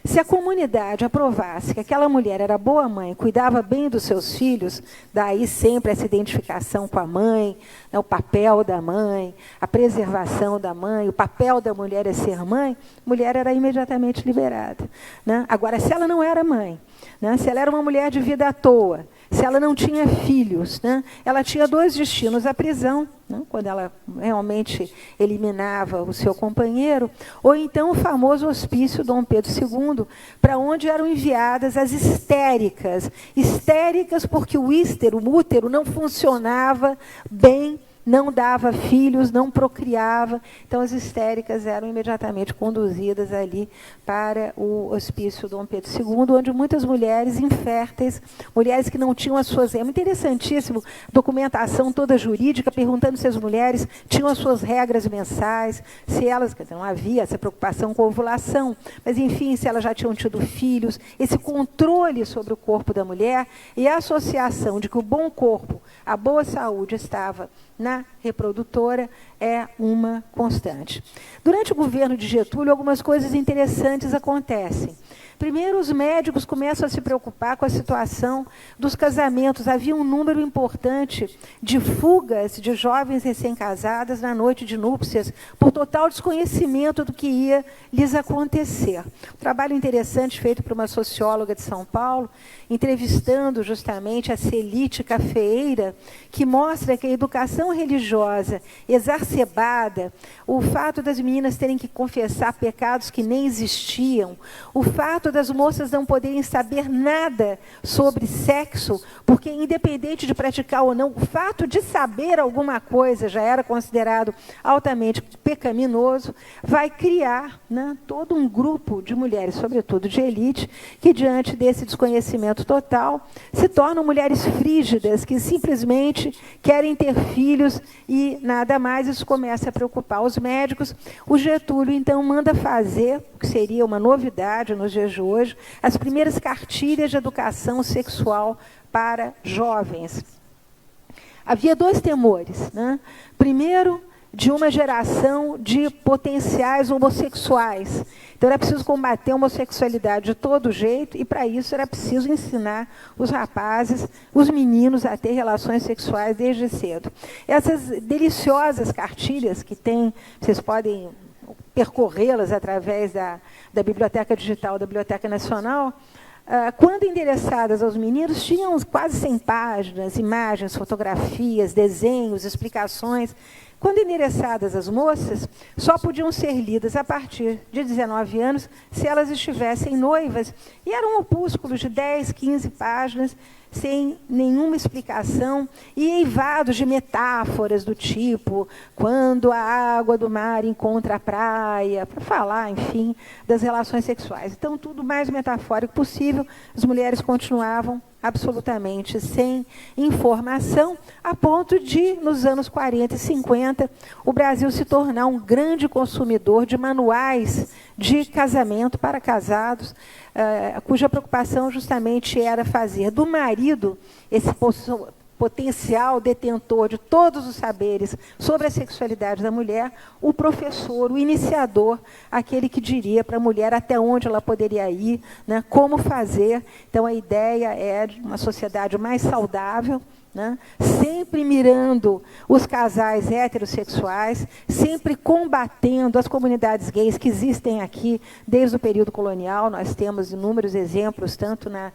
[SPEAKER 2] Se a comunidade aprovasse que aquela mulher era boa mãe, cuidava bem dos seus filhos, daí sempre essa identificação com a mãe, né, o papel da mãe, a preservação da mãe, o papel da mulher é ser mãe, a mulher era imediatamente liberada, né? Agora, se ela não era mãe, né, se ela era uma mulher de vida à toa, se ela não tinha filhos, né, ela tinha dois destinos: a prisão, né, quando ela realmente eliminava o seu companheiro, ou então o famoso hospício Dom Pedro II, para onde eram enviadas as histéricas. Histéricas porque o útero não funcionava bem, não dava filhos, não procriava. Então, as histéricas eram imediatamente conduzidas ali para o hospício Dom Pedro II, onde muitas mulheres inférteis, mulheres que não tinham as suas... É muito interessantíssimo, documentação toda jurídica, perguntando se as mulheres tinham as suas regras mensais, se elas... Não havia essa preocupação com a ovulação, mas, enfim, se elas já tinham tido filhos, esse controle sobre o corpo da mulher e a associação de que o bom corpo, a boa saúde estava na reprodutora é uma constante. Durante o governo de Getúlio, algumas coisas interessantes acontecem. Primeiro, os médicos começam a se preocupar com a situação dos casamentos. Havia um número importante de fugas de jovens recém-casadas na noite de núpcias, por total desconhecimento do que ia lhes acontecer. Um trabalho interessante feito por uma socióloga de São Paulo, entrevistando justamente a Celite Cafeeira, que mostra que a educação religiosa exacerbada, o fato das meninas terem que confessar pecados que nem existiam, o fato das moças não poderem saber nada sobre sexo, porque independente de praticar ou não, o fato de saber alguma coisa já era considerado altamente pecaminoso, vai criar, né, todo um grupo de mulheres, sobretudo de elite, que diante desse desconhecimento total, se tornam mulheres frígidas, que simplesmente querem ter filhos e nada mais. Isso começa a preocupar os médicos. O Getúlio, então, manda fazer, o que seria uma novidade nos dias de hoje, as primeiras cartilhas de educação sexual para jovens. Havia dois temores, né? Primeiro, de uma geração de potenciais homossexuais. Então, era preciso combater a homossexualidade de todo jeito, e, para isso, era preciso ensinar os rapazes, os meninos, a ter relações sexuais desde cedo. Essas deliciosas cartilhas que tem, vocês podem percorrê-las através da Biblioteca Digital da Biblioteca Nacional, quando endereçadas aos meninos, tinham quase 100 páginas, imagens, fotografias, desenhos, explicações. Quando endereçadas às moças, só podiam ser lidas a partir de 19 anos, se elas estivessem noivas. E eram opúsculos de 10, 15 páginas, sem nenhuma explicação, e eivados de metáforas do tipo, quando a água do mar encontra a praia, para falar, enfim, das relações sexuais. Então, tudo mais metafórico possível, as mulheres continuavam absolutamente sem informação, a ponto de, nos anos 40 e 50, o Brasil se tornar um grande consumidor de manuais de casamento para casados, cuja preocupação justamente era fazer do marido esse potencial detentor de todos os saberes sobre a sexualidade da mulher, o professor, o iniciador, aquele que diria para a mulher até onde ela poderia ir, né, como fazer. Então, a ideia é de uma sociedade mais saudável, né, sempre mirando os casais heterossexuais, sempre combatendo as comunidades gays que existem aqui desde o período colonial. Nós temos inúmeros exemplos, tanto na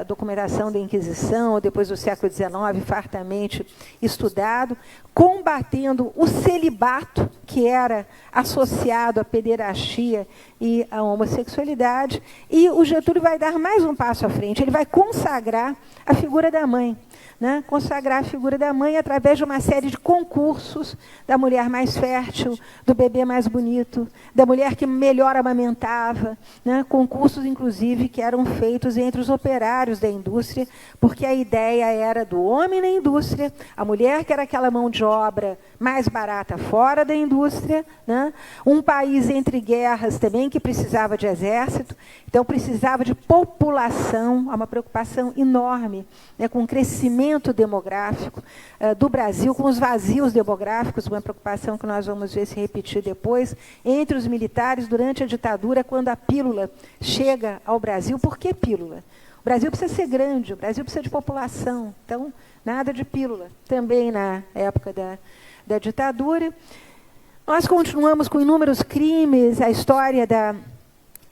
[SPEAKER 2] documentação da Inquisição, depois do século XIX, fartamente estudado, combatendo o celibato, que era associado à pederastia e à homossexualidade, e o Getúlio vai dar mais um passo à frente, ele vai consagrar a figura da mãe, né? Consagrar a figura da mãe através de uma série de concursos da mulher mais fértil, do bebê mais bonito, da mulher que melhor amamentava, né? Concursos, inclusive, que eram feitos entre os operários da indústria, porque a ideia era do homem na indústria, a mulher que era aquela mão de obra mais barata fora da indústria, né? Um país entre guerras também que precisava de exército, então precisava de população, há uma preocupação enorme, né, com o crescimento demográfico do Brasil, com os vazios demográficos, uma preocupação que nós vamos ver se repetir depois, entre os militares durante a ditadura, quando a pílula chega ao Brasil. Por que pílula? O Brasil precisa ser grande, o Brasil precisa de população, então nada de pílula, também na época da ditadura. Nós continuamos com inúmeros crimes, a história da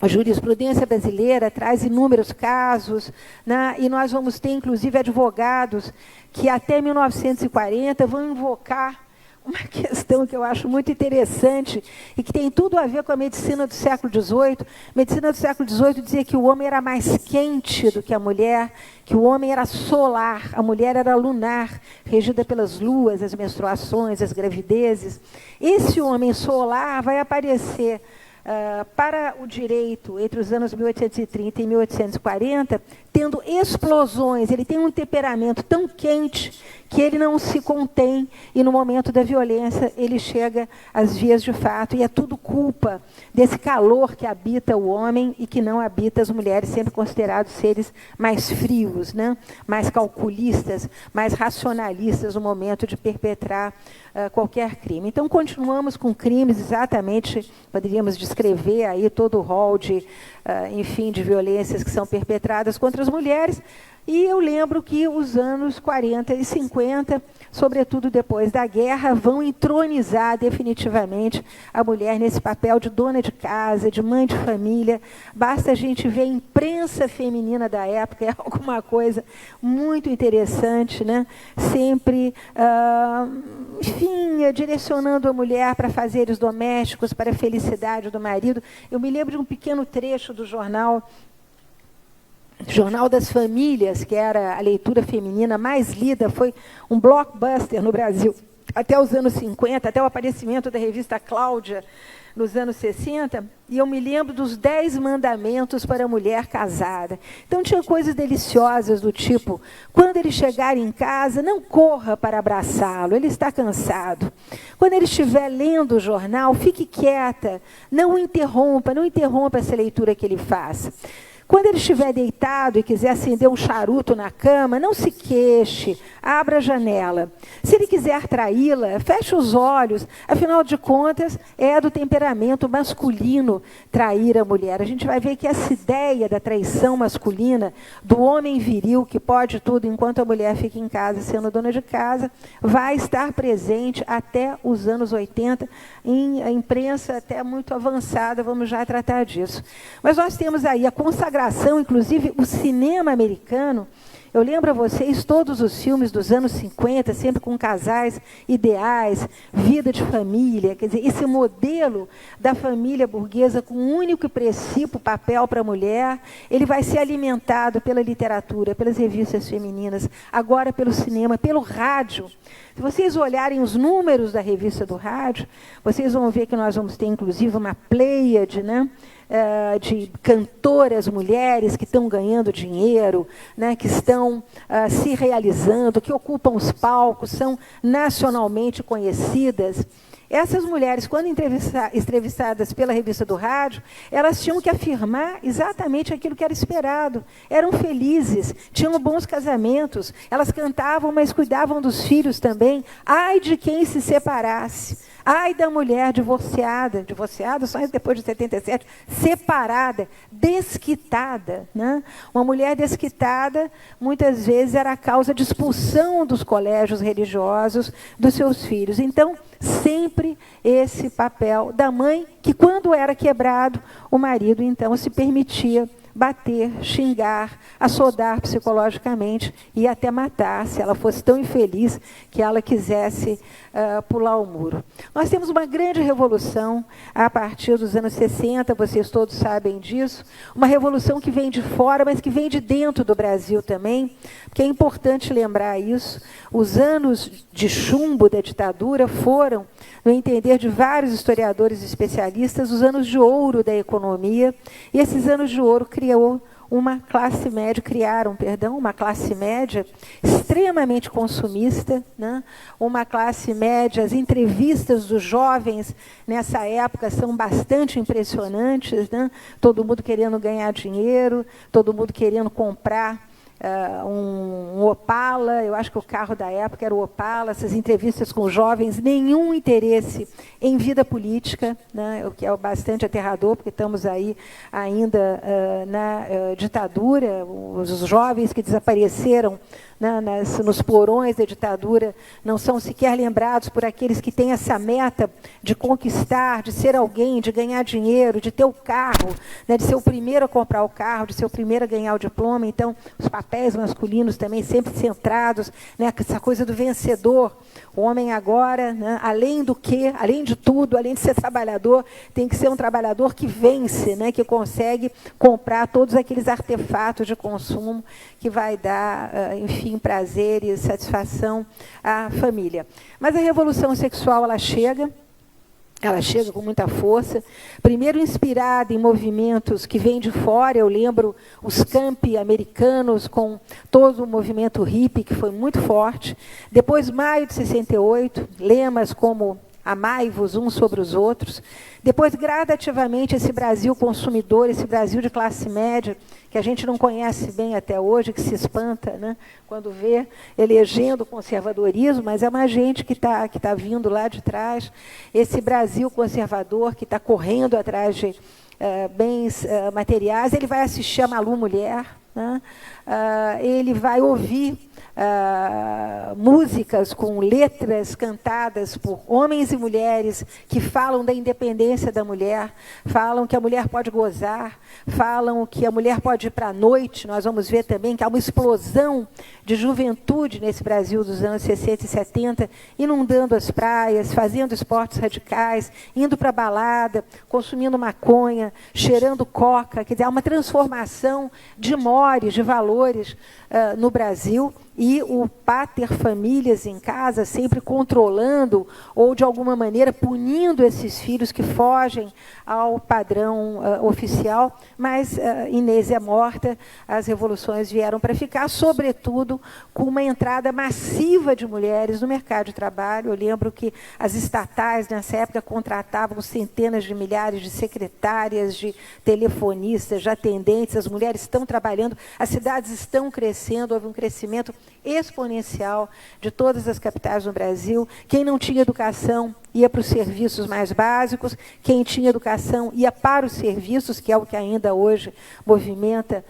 [SPEAKER 2] jurisprudência brasileira traz inúmeros casos, né, e nós vamos ter, inclusive, advogados que até 1940 vão invocar uma questão que eu acho muito interessante e que tem tudo a ver com a medicina do século XVIII. A medicina do século XVIII dizia que o homem era mais quente do que a mulher, que o homem era solar, a mulher era lunar, regida pelas luas, as menstruações, as gravidezes. Esse homem solar vai aparecer para o direito entre os anos 1830 e 1840, tendo explosões. Ele tem um temperamento tão quente que ele não se contém e, no momento da violência, ele chega às vias de fato. E é tudo culpa desse calor que habita o homem e que não habita as mulheres, sempre considerados seres mais frios, né? Mais calculistas, mais racionalistas no momento de perpetrar qualquer crime. Então, continuamos com crimes, exatamente, poderíamos descrever aí todo o rol de, enfim, de violências que são perpetradas contra as mulheres. E eu lembro que os anos 40 e 50, sobretudo depois da guerra, vão entronizar definitivamente a mulher nesse papel de dona de casa, de mãe de família. Basta a gente ver a imprensa feminina da época, é alguma coisa muito interessante, né? Sempre, enfim, direcionando a mulher para fazeres domésticos, para a felicidade do marido. Eu me lembro de um pequeno trecho do Jornal das Famílias, que era a leitura feminina mais lida, foi um blockbuster no Brasil, até os anos 50, até o aparecimento da revista Cláudia, nos anos 60, e eu me lembro dos 10 mandamentos para a mulher casada. Então, tinha coisas deliciosas do tipo, quando ele chegar em casa, não corra para abraçá-lo, ele está cansado. Quando ele estiver lendo o jornal, fique quieta, não interrompa essa leitura que ele faz. Quando ele estiver deitado e quiser acender um charuto na cama, não se queixe, abra a janela. Se ele quiser traí-la, feche os olhos. Afinal de contas, é do temperamento masculino trair a mulher. A gente vai ver que essa ideia da traição masculina, do homem viril que pode tudo enquanto a mulher fica em casa sendo dona de casa, vai estar presente até os anos 80, em a imprensa até muito avançada, vamos já tratar disso. Mas nós temos aí a consagração, inclusive o cinema americano. Eu lembro a vocês todos os filmes dos anos 50, sempre com casais ideais, vida de família, quer dizer, esse modelo da família burguesa com um único e preciso papel para a mulher, ele vai ser alimentado pela literatura, pelas revistas femininas, agora pelo cinema, pelo rádio. Se vocês olharem os números da revista do rádio, vocês vão ver que nós vamos ter, inclusive, uma pleiade, né, de cantoras mulheres que estão ganhando dinheiro, né, que estão se realizando, que ocupam os palcos, são nacionalmente conhecidas. Essas mulheres, quando entrevistadas pela revista do rádio, elas tinham que afirmar exatamente aquilo que era esperado. Eram felizes, tinham bons casamentos, elas cantavam, mas cuidavam dos filhos também. Ai de quem se separasse. Ai da mulher divorciada só depois de 77, separada, desquitada. Né? Uma mulher desquitada, muitas vezes, era a causa de expulsão dos colégios religiosos dos seus filhos. Então, sempre esse papel da mãe, que quando era quebrado, o marido, então, se permitia bater, xingar, assodar psicologicamente e até matar, se ela fosse tão infeliz que ela quisesse pular o muro. Nós temos uma grande revolução a partir dos anos 60, vocês todos sabem disso, uma revolução que vem de fora, mas que vem de dentro do Brasil também, porque é importante lembrar isso. Os anos de chumbo da ditadura foram, no entender de vários historiadores e especialistas, os anos de ouro da economia, e esses anos de ouro criaram uma classe média extremamente consumista, né? Uma classe média, as entrevistas dos jovens nessa época são bastante impressionantes, né? Todo mundo querendo ganhar dinheiro, todo mundo querendo comprar um Opala, eu acho que o carro da época era o Opala, essas entrevistas com jovens, nenhum interesse em vida política, né, o que é bastante aterrador, porque estamos aí ainda na ditadura, os jovens que desapareceram, né, nos porões da ditadura não são sequer lembrados por aqueles que têm essa meta de conquistar, de ser alguém, de ganhar dinheiro, de ter o carro, né, de ser o primeiro a comprar o carro, de ser o primeiro a ganhar o diploma. Então, os papéis masculinos também sempre centrados, né, essa coisa do vencedor. O homem agora, né, além de tudo, além de ser trabalhador, tem que ser um trabalhador que vence, né, que consegue comprar todos aqueles artefatos de consumo que vai dar, enfim, prazer e satisfação à família. Mas a revolução sexual, ela chega com muita força, primeiro inspirada em movimentos que vêm de fora. Eu lembro os campi americanos com todo o movimento hippie, que foi muito forte. Depois, maio de 68, lemas como amai-vos uns sobre os outros. Depois, gradativamente, esse Brasil consumidor, esse Brasil de classe média, que a gente não conhece bem até hoje, que se espanta, né, quando vê elegendo o conservadorismo, mas é uma gente que tá vindo lá de trás. Esse Brasil conservador que está correndo atrás de bens materiais, ele vai assistir a Malu Mulher, né, ele vai ouvir músicas com letras cantadas por homens e mulheres que falam da independência da mulher, falam que a mulher pode gozar, falam que a mulher pode ir para a noite. Nós vamos ver também que há uma explosão de juventude nesse Brasil dos anos 60 e 70, inundando as praias, fazendo esportes radicais, indo para a balada, consumindo maconha, cheirando coca. Quer dizer, há uma transformação de mores, de valores no Brasil, e o pater famílias em casa sempre controlando ou, de alguma maneira, punindo esses filhos que fogem ao padrão oficial. Mas Inês é morta, as revoluções vieram para ficar, sobretudo com uma entrada massiva de mulheres no mercado de trabalho. Eu lembro que as estatais, nessa época, contratavam centenas de milhares de secretárias, de telefonistas, de atendentes. As mulheres estão trabalhando, as cidades estão crescendo, houve um crescimento exponencial de todas as capitais no Brasil. Quem não tinha educação ia para os serviços mais básicos, quem tinha educação ia para os serviços, que é o que ainda hoje movimenta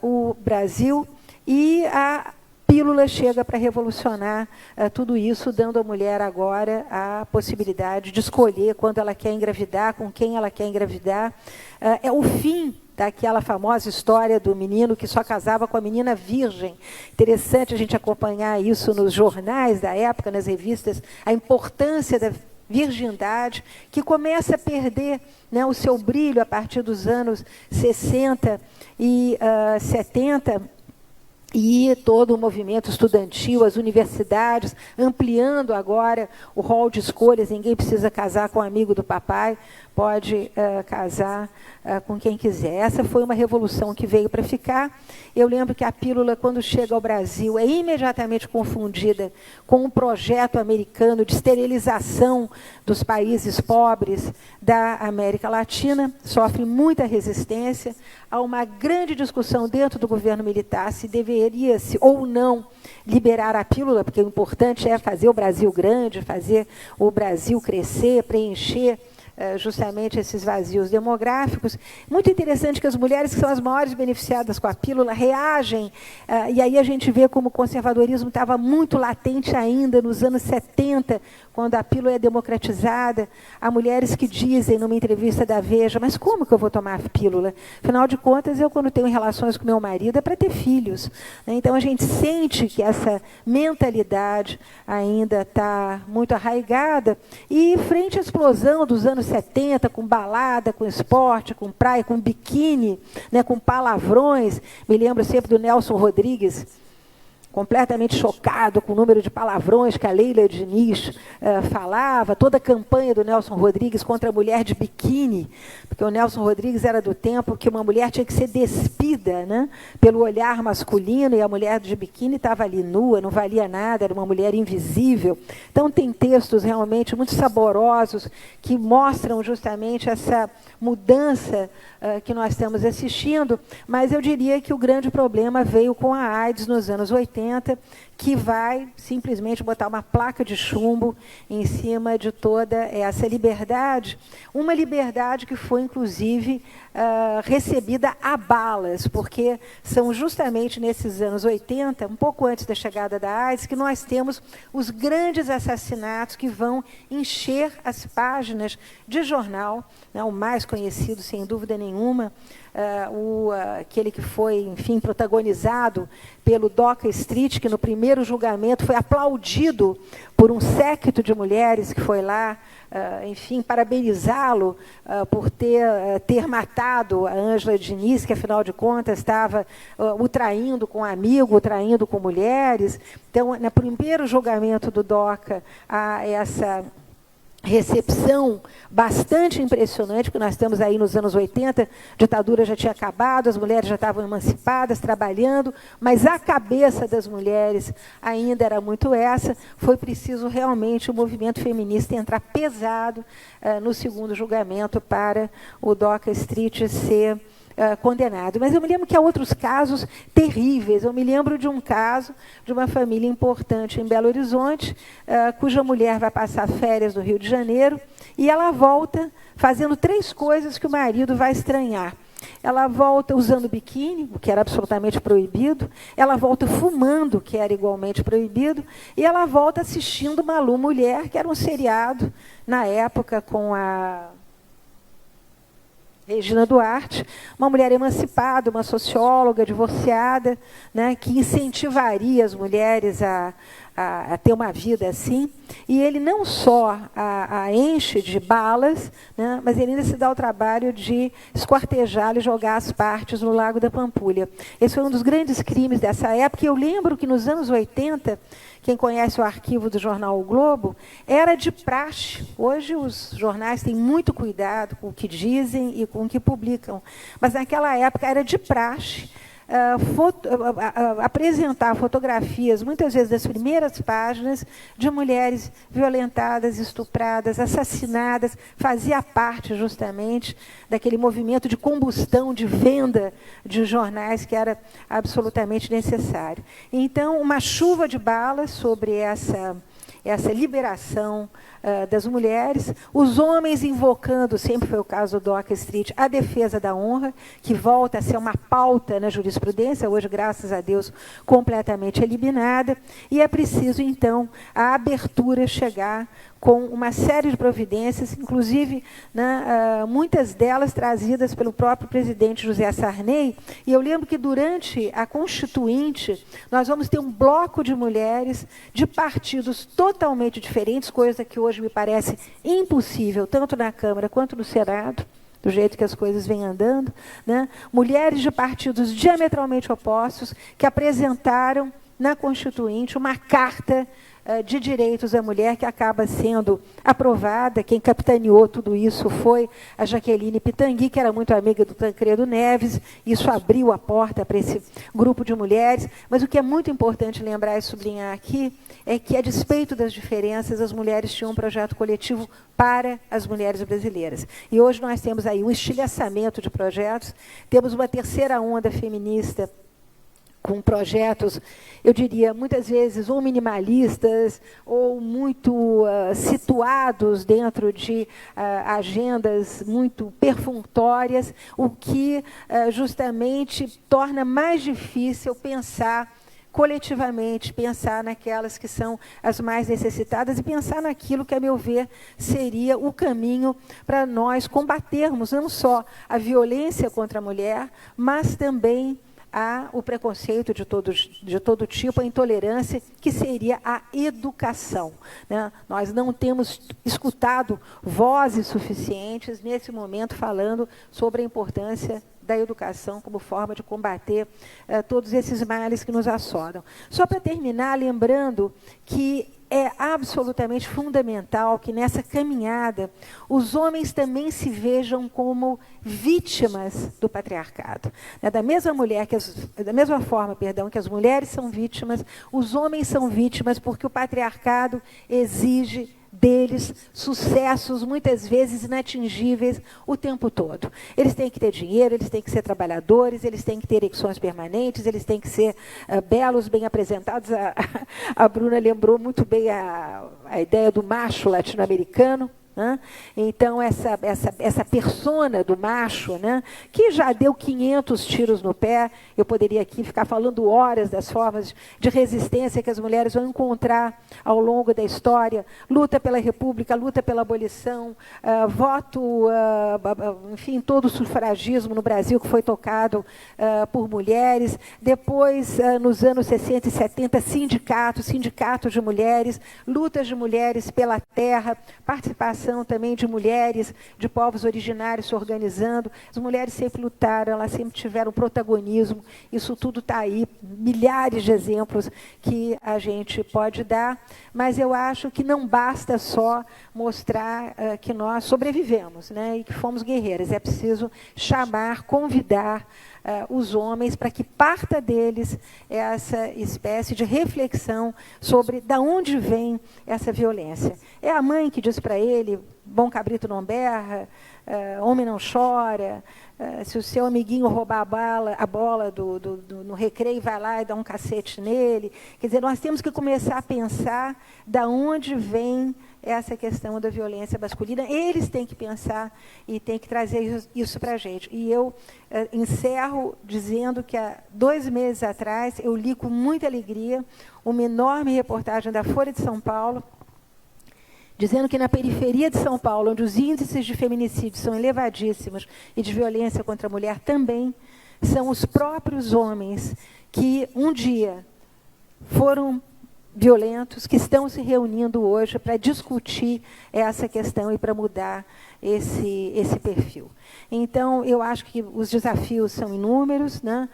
[SPEAKER 2] o Brasil, e a pílula chega para revolucionar tudo isso, dando à mulher agora a possibilidade de escolher quando ela quer engravidar, com quem ela quer engravidar. É o fim daquela famosa história do menino que só casava com a menina virgem. Interessante a gente acompanhar isso nos jornais da época, nas revistas, a importância da virgindade, que começa a perder, né, o seu brilho a partir dos anos 60 e 70, e todo o movimento estudantil, as universidades, ampliando agora o rol de escolhas, ninguém precisa casar com um amigo do papai, pode casar com quem quiser. Essa foi uma revolução que veio para ficar. Eu lembro que a pílula, quando chega ao Brasil, é imediatamente confundida com um projeto americano de esterilização dos países pobres da América Latina, sofre muita resistência. Há uma grande discussão dentro do governo militar se deveria-se ou não liberar a pílula, porque o importante é fazer o Brasil grande, fazer o Brasil crescer, preencher justamente esses vazios demográficos. Muito interessante que as mulheres que são as maiores beneficiadas com a pílula reagem, e aí a gente vê como o conservadorismo estava muito latente ainda nos anos 70, quando a pílula é democratizada. Há mulheres que dizem, numa entrevista da Veja, mas como que eu vou tomar a pílula? Afinal de contas, eu, quando tenho relações com meu marido, é para ter filhos. Então, a gente sente que essa mentalidade ainda está muito arraigada, e frente à explosão dos anos 70, com balada, com esporte, com praia, com biquíni, né, com palavrões, me lembro sempre do Nelson Rodrigues, completamente chocado com o número de palavrões que a Leila Diniz falava, toda a campanha do Nelson Rodrigues contra a mulher de biquíni, porque o Nelson Rodrigues era do tempo que uma mulher tinha que ser despida, né, pelo olhar masculino, e a mulher de biquíni estava ali nua, não valia nada, era uma mulher invisível. Então, tem textos realmente muito saborosos que mostram justamente essa mudança que nós estamos assistindo, mas eu diria que o grande problema veio com a AIDS nos anos 80, que vai simplesmente botar uma placa de chumbo em cima de toda essa liberdade, uma liberdade que foi, inclusive, recebida a balas, porque são justamente nesses anos 80, um pouco antes da chegada da AIDS, que nós temos os grandes assassinatos que vão encher as páginas de jornal, né, o mais conhecido, sem dúvida nenhuma, aquele que foi, enfim, protagonizado pelo Doca Street, que no primeiro julgamento foi aplaudido por um séquito de mulheres que foi lá, enfim, parabenizá-lo por ter matado a Ângela Diniz, que, afinal de contas, estava o traindo com um amigo, o traindo com mulheres. Então, no primeiro julgamento do Doca, há essa recepção bastante impressionante, porque nós estamos aí nos anos 80, a ditadura já tinha acabado, as mulheres já estavam emancipadas, trabalhando, mas a cabeça das mulheres ainda era muito essa. Foi preciso realmente o movimento feminista entrar pesado no segundo julgamento para o Doca Street ser condenado. Mas eu me lembro que há outros casos terríveis. Eu me lembro de um caso de uma família importante em Belo Horizonte, cuja mulher vai passar férias no Rio de Janeiro, e ela volta fazendo 3 coisas que o marido vai estranhar. Ela volta usando biquíni, o que era absolutamente proibido, ela volta fumando, o que era igualmente proibido, e ela volta assistindo Malu Mulher, que era um seriado, na época, com a Regina Duarte, uma mulher emancipada, uma socióloga, divorciada, né, que incentivaria as mulheres a ter uma vida assim. E ele não só a enche de balas, né, mas ele ainda se dá o trabalho de esquartejá-la e jogar as partes no Lago da Pampulha. Esse foi um dos grandes crimes dessa época. E eu lembro que, nos anos 80, quem conhece o arquivo do jornal O Globo, era de praxe. Hoje os jornais têm muito cuidado com o que dizem e com o que publicam. Mas naquela época era de praxe apresentar fotografias, muitas vezes das primeiras páginas, de mulheres violentadas, estupradas, assassinadas. Fazia parte justamente daquele movimento de combustão, de venda de jornais que era absolutamente necessário. Então, uma chuva de balas sobre essa liberação das mulheres, os homens invocando, sempre foi o caso do Doca Street, a defesa da honra, que volta a ser uma pauta na jurisprudência, hoje, graças a Deus, completamente eliminada, e é preciso, então, a abertura chegar com uma série de providências, inclusive, né, muitas delas trazidas pelo próprio presidente José Sarney. E eu lembro que, durante a Constituinte, nós vamos ter um bloco de mulheres de partidos totalmente diferentes, coisa que hoje me parece impossível, tanto na Câmara quanto no Senado, do jeito que as coisas vêm andando, né? Mulheres de partidos diametralmente opostos que apresentaram na Constituinte uma carta de direitos da mulher que acaba sendo aprovada. Quem capitaneou tudo isso foi a Jaqueline Pitangui, que era muito amiga do Tancredo Neves. Isso abriu a porta para esse grupo de mulheres. Mas o que é muito importante lembrar e sublinhar aqui é que, a despeito das diferenças, as mulheres tinham um projeto coletivo para as mulheres brasileiras. E hoje nós temos aí um estilhaçamento de projetos, temos uma terceira onda feminista com projetos, eu diria, muitas vezes ou minimalistas ou muito situados dentro de agendas muito perfunctórias, o que justamente torna mais difícil pensar coletivamente, pensar naquelas que são as mais necessitadas e pensar naquilo que, a meu ver, seria o caminho para nós combatermos não só a violência contra a mulher, mas também o preconceito de todo tipo, a intolerância, que seria a educação, né? Nós não temos escutado vozes suficientes nesse momento falando sobre a importância da educação como forma de combater todos esses males que nos assolam. Só para terminar, lembrando que é absolutamente fundamental que, nessa caminhada, os homens também se vejam como vítimas do patriarcado. Da mesma forma que as mulheres são vítimas, os homens são vítimas porque o patriarcado exige deles sucessos, muitas vezes inatingíveis, o tempo todo. Eles têm que ter dinheiro, eles têm que ser trabalhadores, eles têm que ter ereções permanentes, eles têm que ser belos, bem apresentados. A Bruna lembrou muito bem a ideia do macho latino-americano. Né? Então, essa persona do macho, né, que já deu 500 tiros no pé, eu poderia aqui ficar falando horas das formas de resistência que as mulheres vão encontrar ao longo da história, luta pela república, luta pela abolição, voto, enfim, todo o sufragismo no Brasil que foi tocado por mulheres, depois, nos anos 60 e 70, sindicatos de mulheres, lutas de mulheres pela terra, participação também de mulheres, de povos originários se organizando. As mulheres sempre lutaram, elas sempre tiveram protagonismo. Isso tudo está aí, milhares de exemplos que a gente pode dar, mas eu acho que não basta só mostrar que nós sobrevivemos, né, e que fomos guerreiras. É preciso chamar, convidar os homens para que parta deles essa espécie de reflexão sobre de onde vem essa violência. É a mãe que diz para ele: bom cabrito não berra, homem não chora, se o seu amiguinho roubar a bola no recreio, vai lá e dá um cacete nele. Quer dizer, nós temos que começar a pensar de onde vem essa questão da violência masculina. Eles têm que pensar e têm que trazer isso para a gente. E eu encerro dizendo que, há 2 meses atrás, eu li com muita alegria uma enorme reportagem da Folha de São Paulo, dizendo que na periferia de São Paulo, onde os índices de feminicídio são elevadíssimos e de violência contra a mulher também, são os próprios homens que um dia foram violentos, que estão se reunindo hoje para discutir essa questão e para mudar esse perfil. Então, eu acho que os desafios são inúmeros, né?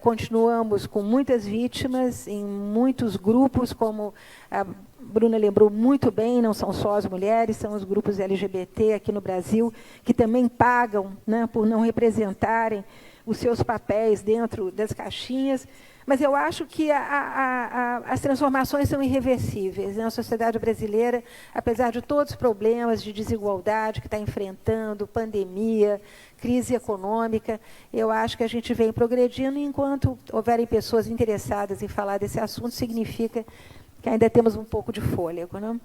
[SPEAKER 2] Continuamos com muitas vítimas em muitos grupos, como a Bruna lembrou muito bem, não são só as mulheres, são os grupos LGBT aqui no Brasil, que também pagam, né, por não representarem os seus papéis dentro das caixinhas. Mas eu acho que as transformações são irreversíveis. Na sociedade brasileira, apesar de todos os problemas de desigualdade que está enfrentando, pandemia, crise econômica, eu acho que a gente vem progredindo, e enquanto houverem pessoas interessadas em falar desse assunto, significa que ainda temos um pouco de fôlego, né?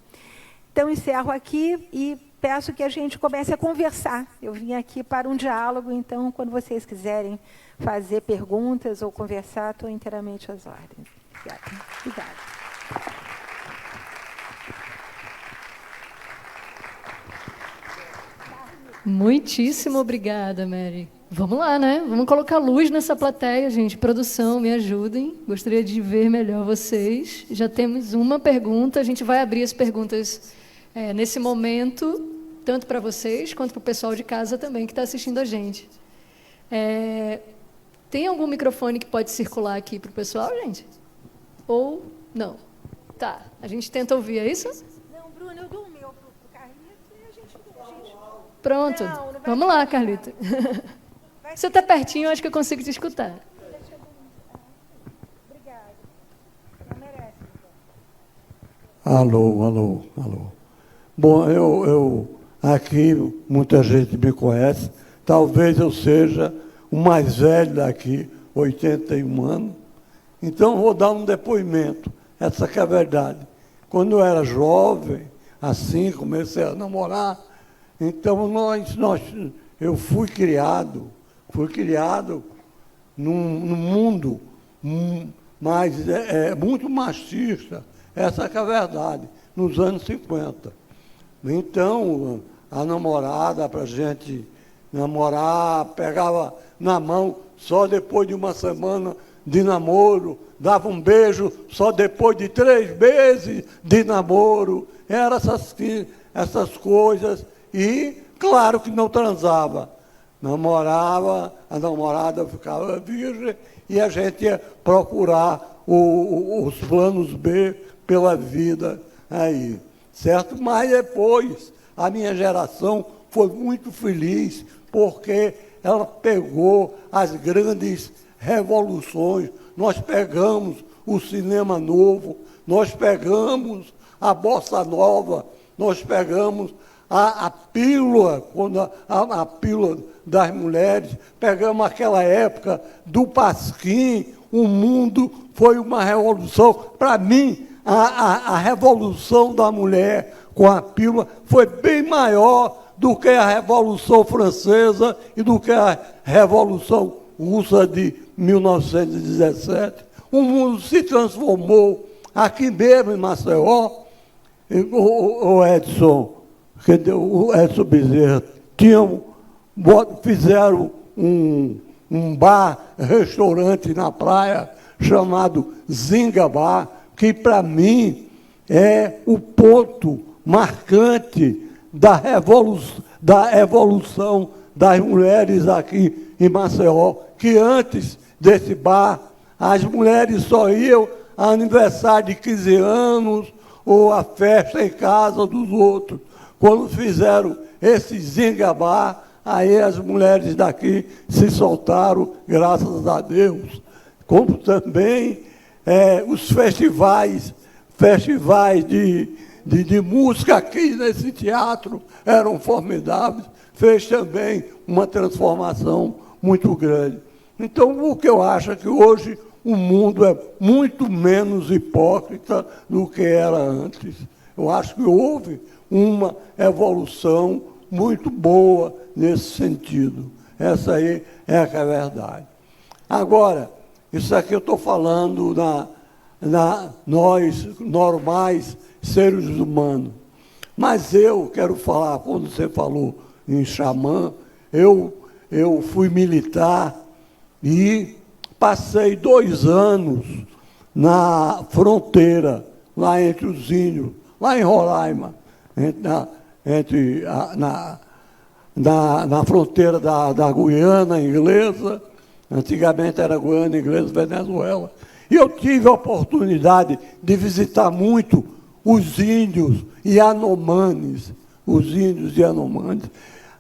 [SPEAKER 2] Então, encerro aqui e peço que a gente comece a conversar. Eu vim aqui para um diálogo, então, quando vocês quiserem fazer perguntas ou conversar, estou inteiramente às ordens. Obrigada.
[SPEAKER 3] Muitíssimo obrigada, Mary. Vamos lá, né? Vamos colocar luz nessa plateia, gente. Produção, me ajudem. Gostaria de ver melhor vocês. Já temos uma pergunta. A gente vai abrir as perguntas nesse momento. tanto para vocês quanto para o pessoal de casa também que está assistindo a gente. Tem algum microfone que pode circular aqui para o pessoal, gente? Ou não? Tá, a gente tenta ouvir, é isso?
[SPEAKER 2] Não, Bruno, eu dou o meu para o Carlito e a gente...
[SPEAKER 3] Pronto,
[SPEAKER 2] Não vai
[SPEAKER 3] vamos lá, Carlito. Você está pertinho, eu acho que eu consigo te escutar.
[SPEAKER 2] Obrigada. Não merece.
[SPEAKER 4] Alô. Bom, eu aqui, muita gente me conhece, talvez eu seja o mais velho daqui, 81 anos, então vou dar um depoimento, essa que é a verdade. Quando eu era jovem, assim, comecei a namorar, então eu fui criado num mundo muito machista, essa que é a verdade, nos anos 50. Então, a namorada, para a gente namorar, pegava na mão só depois de uma semana de namoro, dava um beijo só depois de 3 meses de namoro, eram essas coisas, e claro que não transava. Namorava, a namorada ficava virgem, e a gente ia procurar os planos B pela vida aí, certo? Mas depois, a minha geração foi muito feliz, porque ela pegou as grandes revoluções. Nós pegamos o cinema novo, nós pegamos a bossa nova, nós pegamos a pílula, a pílula das mulheres, pegamos aquela época do Pasquim, o mundo foi uma revolução. Para mim, a revolução da mulher com a pílula foi bem maior do que a Revolução Francesa e do que a Revolução Russa de 1917. O mundo se transformou aqui mesmo em Maceió. O Edson Bezerra, fizeram um bar, restaurante na praia, chamado Zinga Bar, que para mim é o ponto marcante da evolução das mulheres aqui em Maceió, que antes desse bar, as mulheres só iam a aniversário de 15 anos ou a festa em casa dos outros. Quando fizeram esse Zinga Bar, aí as mulheres daqui se soltaram, graças a Deus. Como também os festivais de música aqui nesse teatro eram formidáveis, fez também uma transformação muito grande. Então, o que eu acho é que hoje o mundo é muito menos hipócrita do que era antes. Eu acho que houve uma evolução muito boa nesse sentido. Essa aí é a verdade. Agora, isso aqui eu estou falando nós, normais, seres humanos. Mas eu quero falar, quando você falou em xamã, eu fui militar e passei 2 anos na fronteira, lá entre os índios, lá em Roraima, na fronteira da Guiana Inglesa, antigamente era Guiana Inglesa, Venezuela. E eu tive a oportunidade de visitar muito os índios Yanomamis,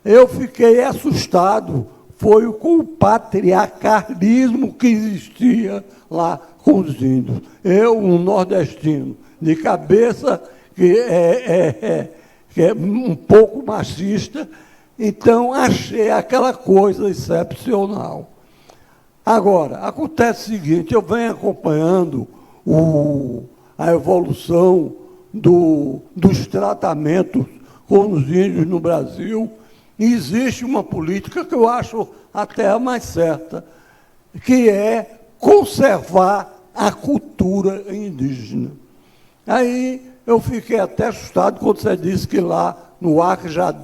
[SPEAKER 4] Eu fiquei assustado, foi com o patriarcalismo que existia lá com os índios. Eu, um nordestino, de cabeça que é um pouco machista, então achei aquela coisa excepcional. Agora, acontece o seguinte, eu venho acompanhando a evolução dos tratamentos com os índios no Brasil, e existe uma política que eu acho até a mais certa, que é conservar a cultura indígena. Aí eu fiquei até assustado quando você disse que lá no Acre já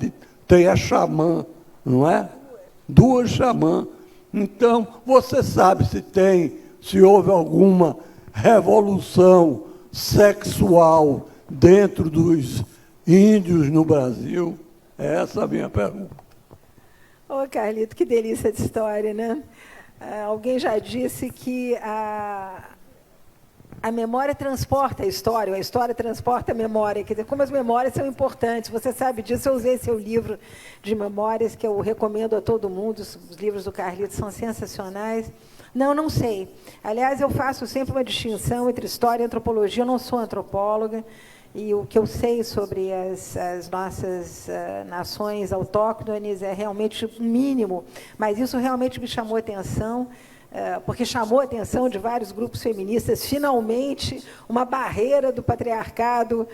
[SPEAKER 4] tem a xamã, não é? 2 xamãs. Então, você sabe se houve alguma revolução sexual dentro dos índios no Brasil? É essa a minha pergunta.
[SPEAKER 2] Ô, Carlito, que delícia de história, né? Alguém já disse que a memória transporta a história transporta a memória. Quer dizer, como as memórias são importantes. Você sabe disso, eu usei seu livro de memórias, que eu recomendo a todo mundo. Os livros do Carlito são sensacionais. Não sei. Aliás, eu faço sempre uma distinção entre história e antropologia. Eu não sou antropóloga. E o que eu sei sobre as nossas nações autóctones é realmente mínimo, mas isso realmente me chamou a atenção, porque chamou a atenção de vários grupos feministas, finalmente, uma barreira do patriarcado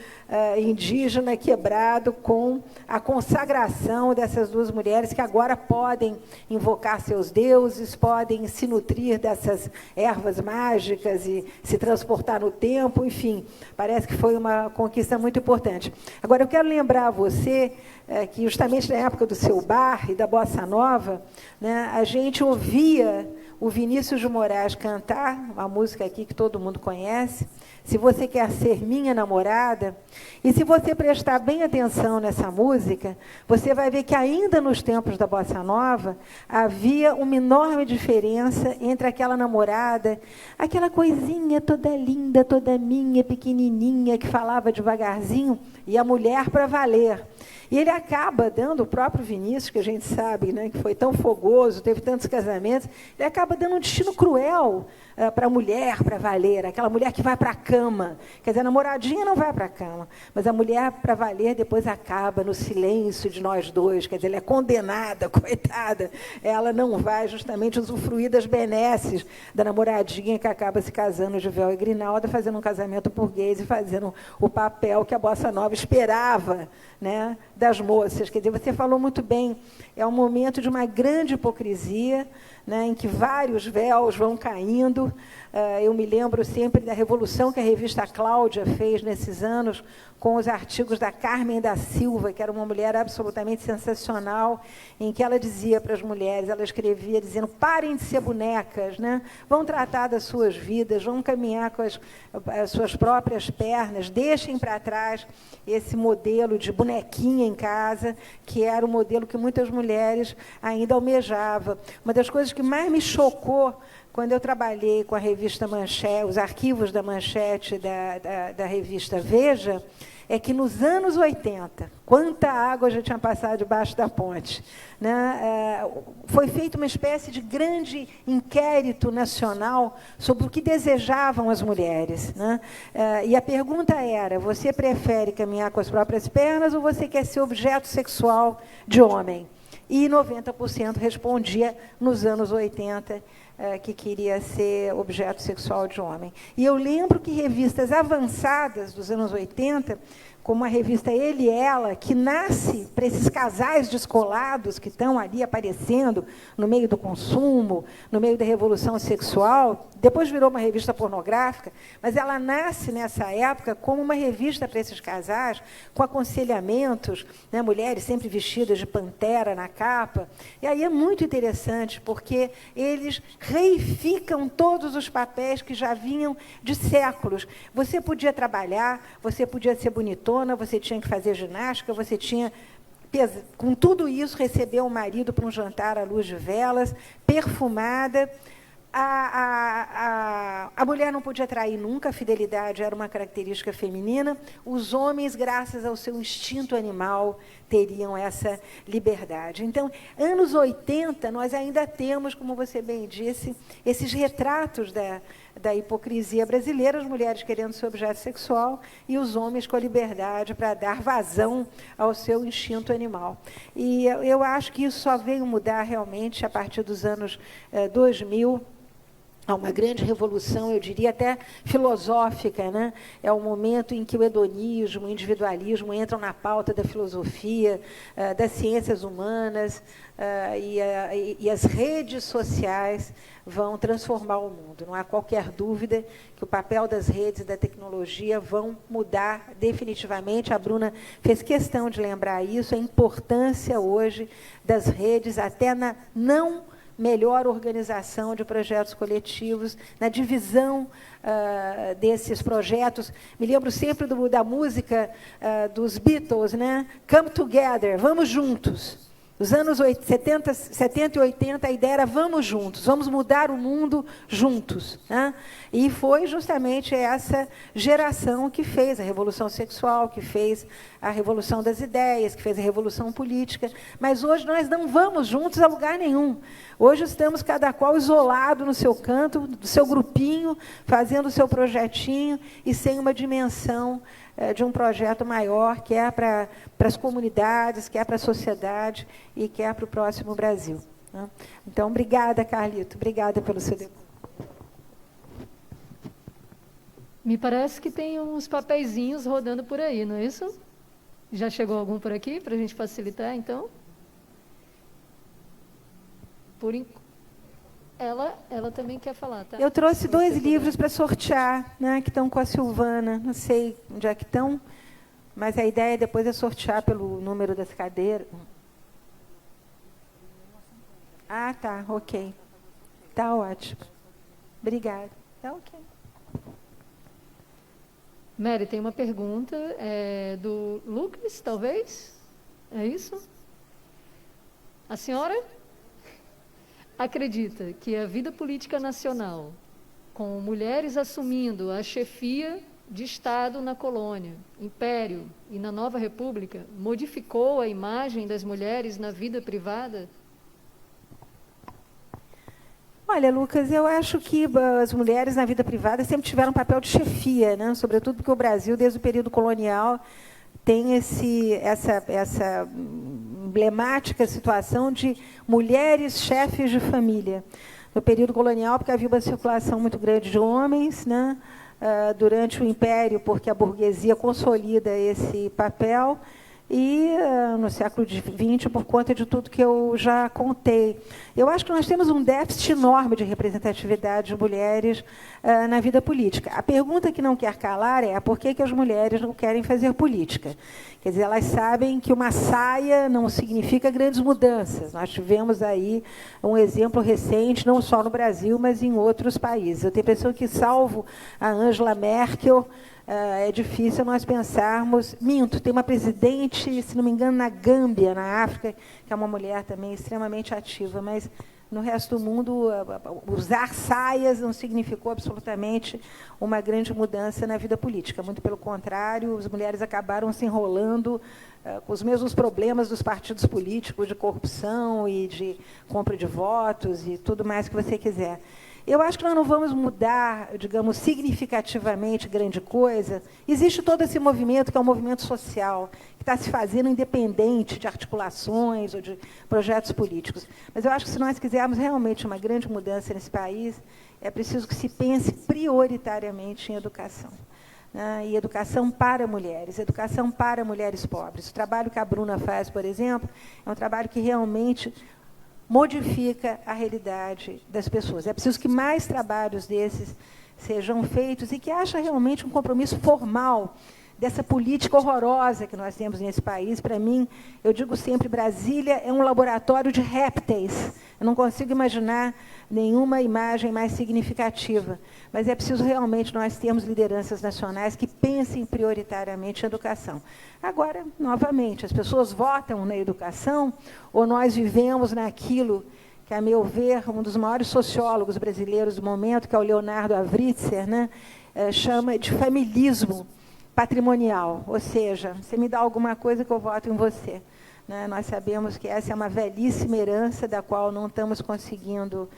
[SPEAKER 2] indígena quebrado com a consagração dessas duas mulheres que agora podem invocar seus deuses, podem se nutrir dessas ervas mágicas e se transportar no tempo, enfim, parece que foi uma conquista muito importante. Agora, eu quero lembrar a você que, justamente na época do seu bar e da Bossa Nova, né, a gente ouvia o Vinícius de Moraes cantar uma música aqui que todo mundo conhece, Se Você Quer Ser Minha Namorada, e se você prestar bem atenção nessa música, você vai ver que ainda nos tempos da Bossa Nova, havia uma enorme diferença entre aquela namorada, aquela coisinha toda linda, toda minha, pequenininha, que falava devagarzinho, e a mulher para valer. E ele acaba dando, o próprio Vinícius, que a gente sabe, né, que foi tão fogoso, teve tantos casamentos, ele acaba dando um destino cruel para a mulher, para valer, aquela mulher que vai para a cama. Quer dizer, a namoradinha não vai para a cama, mas a mulher, para valer, depois acaba no silêncio de nós dois. Quer dizer, ela é condenada, coitada. Ela não vai justamente usufruir das benesses da namoradinha que acaba se casando de véu e grinalda, fazendo um casamento burguês e fazendo o papel que a Bossa Nova esperava, né, das moças. Quer dizer, você falou muito bem, é um momento de uma grande hipocrisia, né, em que vários véus vão caindo. Eu me lembro sempre da revolução que a revista Cláudia fez nesses anos, com os artigos da Carmen da Silva, que era uma mulher absolutamente sensacional, em que ela dizia para as mulheres, ela escrevia dizendo, parem de ser bonecas, né? Vão tratar das suas vidas, vão caminhar com as suas próprias pernas, deixem para trás esse modelo de bonequinha em casa, que era o modelo que muitas mulheres ainda almejavam. Uma das coisas que mais me chocou quando eu trabalhei com a revista Manchete, os arquivos da Manchete da revista Veja, é que nos anos 80, quanta água já tinha passado debaixo da ponte, né? Foi feita uma espécie de grande inquérito nacional sobre o que desejavam as mulheres, né? E a pergunta era, você prefere caminhar com as próprias pernas ou você quer ser objeto sexual de homem? E 90% respondia, nos anos 80, que queria ser objeto sexual de homem. E eu lembro que revistas avançadas dos anos 80, como a revista Ele e Ela, que nasce para esses casais descolados que estão ali aparecendo no meio do consumo, no meio da revolução sexual, depois virou uma revista pornográfica, mas ela nasce nessa época como uma revista para esses casais, com aconselhamentos, né, mulheres sempre vestidas de pantera na capa. E aí é muito interessante, porque eles reificam todos os papéis que já vinham de séculos. Você podia trabalhar, você podia ser bonitona, você tinha que fazer ginástica, você tinha, com tudo isso, receber um marido para um jantar à luz de velas, perfumada. A mulher não podia trair nunca, a fidelidade era uma característica feminina. Os homens, graças ao seu instinto animal, teriam essa liberdade. Então, anos 80, nós ainda temos, como você bem disse, esses retratos da hipocrisia brasileira, as mulheres querendo ser objeto sexual e os homens com a liberdade para dar vazão ao seu instinto animal. E eu acho que isso só veio mudar realmente a partir dos anos 2000, há uma grande revolução, eu diria até filosófica, né? É o momento em que o hedonismo, o individualismo entram na pauta da filosofia, das ciências humanas, e as redes sociais vão transformar o mundo. Não há qualquer dúvida que o papel das redes e da tecnologia vão mudar definitivamente. A Bruna fez questão de lembrar isso, a importância hoje das redes, até na não melhor organização de projetos coletivos, na divisão desses projetos. Me lembro sempre da música dos Beatles, né? Come Together, vamos juntos. Nos anos 70 e 80, a ideia era vamos juntos, vamos mudar o mundo juntos. Né? E foi justamente essa geração que fez a Revolução Sexual, que fez a Revolução das Ideias, que fez a Revolução Política. Mas hoje nós não vamos juntos a lugar nenhum. Hoje estamos cada qual isolado no seu canto, do seu grupinho, fazendo o seu projetinho e sem uma dimensão de um projeto maior, que é para as comunidades, que é para a sociedade e que é para o próximo Brasil. Né? Então, obrigada, Carlito, obrigada pelo seu depoimento.
[SPEAKER 3] Me parece que tem uns papeizinhos rodando por aí, não é isso? Já chegou algum por aqui, para a gente facilitar, então? Ela também quer falar, tá?
[SPEAKER 2] Eu trouxe 2 livros para sortear, né, que estão com a Silvana. Não sei onde é que estão, mas a ideia depois é sortear pelo número das cadeiras. Ah, tá, ok. Tá ótimo. Obrigada. Tá ok.
[SPEAKER 3] Mary, tem uma pergunta do Lucas, talvez? É isso? A senhora acredita que a vida política nacional, com mulheres assumindo a chefia de Estado na colônia, Império e na nova República, modificou a imagem das mulheres na vida privada?
[SPEAKER 2] Olha, Lucas, eu acho que as mulheres na vida privada sempre tiveram um papel de chefia, né? Sobretudo porque o Brasil, desde o período colonial, tem essa emblemática situação de mulheres chefes de família. No período colonial, porque havia uma circulação muito grande de homens, né? Durante o Império, porque a burguesia consolida esse papel, e no século XX, por conta de tudo que eu já contei. Eu acho que nós temos um déficit enorme de representatividade de mulheres na vida política. A pergunta que não quer calar é por que as mulheres não querem fazer política? Quer dizer, elas sabem que uma saia não significa grandes mudanças. Nós tivemos aí um exemplo recente, não só no Brasil, mas em outros países. Eu tenho a impressão que, salvo a Angela Merkel, é difícil nós pensarmos... Minto, tem uma presidente, se não me engano, na Gâmbia, na África, que é uma mulher também extremamente ativa, mas no resto do mundo, usar saias não significou absolutamente uma grande mudança na vida política. Muito pelo contrário, as mulheres acabaram se enrolando com os mesmos problemas dos partidos políticos, de corrupção e de compra de votos e tudo mais que você quiser. Eu acho que nós não vamos mudar, digamos, significativamente grande coisa. Existe todo esse movimento, que é um movimento social, que está se fazendo independente de articulações ou de projetos políticos. Mas eu acho que, se nós quisermos realmente uma grande mudança nesse país, é preciso que se pense prioritariamente em educação. Né? E educação para mulheres pobres. O trabalho que a Bruna faz, por exemplo, é um trabalho que realmente modifica a realidade das pessoas. É preciso que mais trabalhos desses sejam feitos e que haja realmente um compromisso formal dessa política horrorosa que nós temos nesse país. Para mim, eu digo sempre, Brasília é um laboratório de répteis. Eu não consigo imaginar nenhuma imagem mais significativa. Mas é preciso realmente nós termos lideranças nacionais que pensem prioritariamente em educação. Agora, novamente, as pessoas votam na educação ou nós vivemos naquilo que, a meu ver, um dos maiores sociólogos brasileiros do momento, que é o Leonardo Avritzer, né, chama de familismo patrimonial, ou seja, você me dá alguma coisa que eu voto em você. Né? Nós sabemos que essa é uma velhíssima herança da qual não estamos conseguindo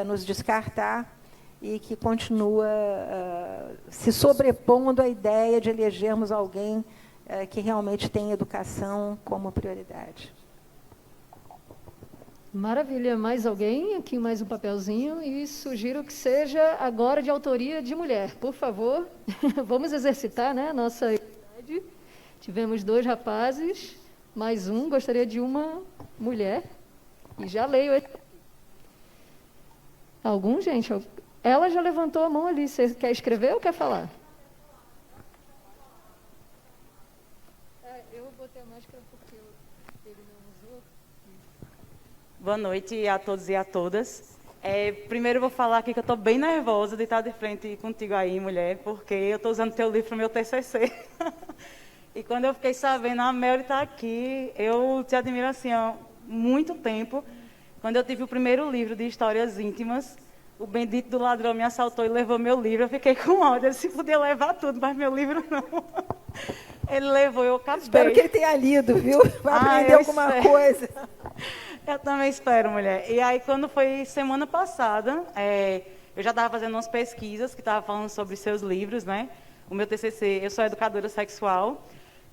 [SPEAKER 2] nos descartar e que continua se sobrepondo à ideia de elegermos alguém que realmente tem educação como prioridade.
[SPEAKER 3] Maravilha. Mais alguém? Aqui mais um papelzinho. E sugiro que seja agora de autoria de mulher. Por favor, vamos exercitar, né, a nossa idade. Tivemos 2 rapazes, mais um. Gostaria de uma mulher. E já leio esse. Algum, gente? Ela já levantou a mão ali. Você quer escrever ou quer falar? Eu botei a máscara porque ele não usou.
[SPEAKER 5] Boa noite a todos e a todas. Primeiro eu vou falar aqui que eu estou bem nervosa de estar de frente contigo aí, mulher, porque eu estou usando teu livro para o meu TCC. E quando eu fiquei sabendo, a Mel está aqui, eu te admiro assim há muito tempo. Quando eu tive o primeiro livro de histórias íntimas, o bendito do ladrão me assaltou e levou meu livro. Eu fiquei com ódio, ele se podia levar tudo, mas meu livro não. Ele levou, eu acabei.
[SPEAKER 2] Espero que ele tenha lido, viu? Vai aprender alguma coisa.
[SPEAKER 5] Eu também espero, mulher. E aí, quando foi semana passada, eu já estava fazendo umas pesquisas que estavam falando sobre seus livros, né? O meu TCC, eu sou educadora sexual,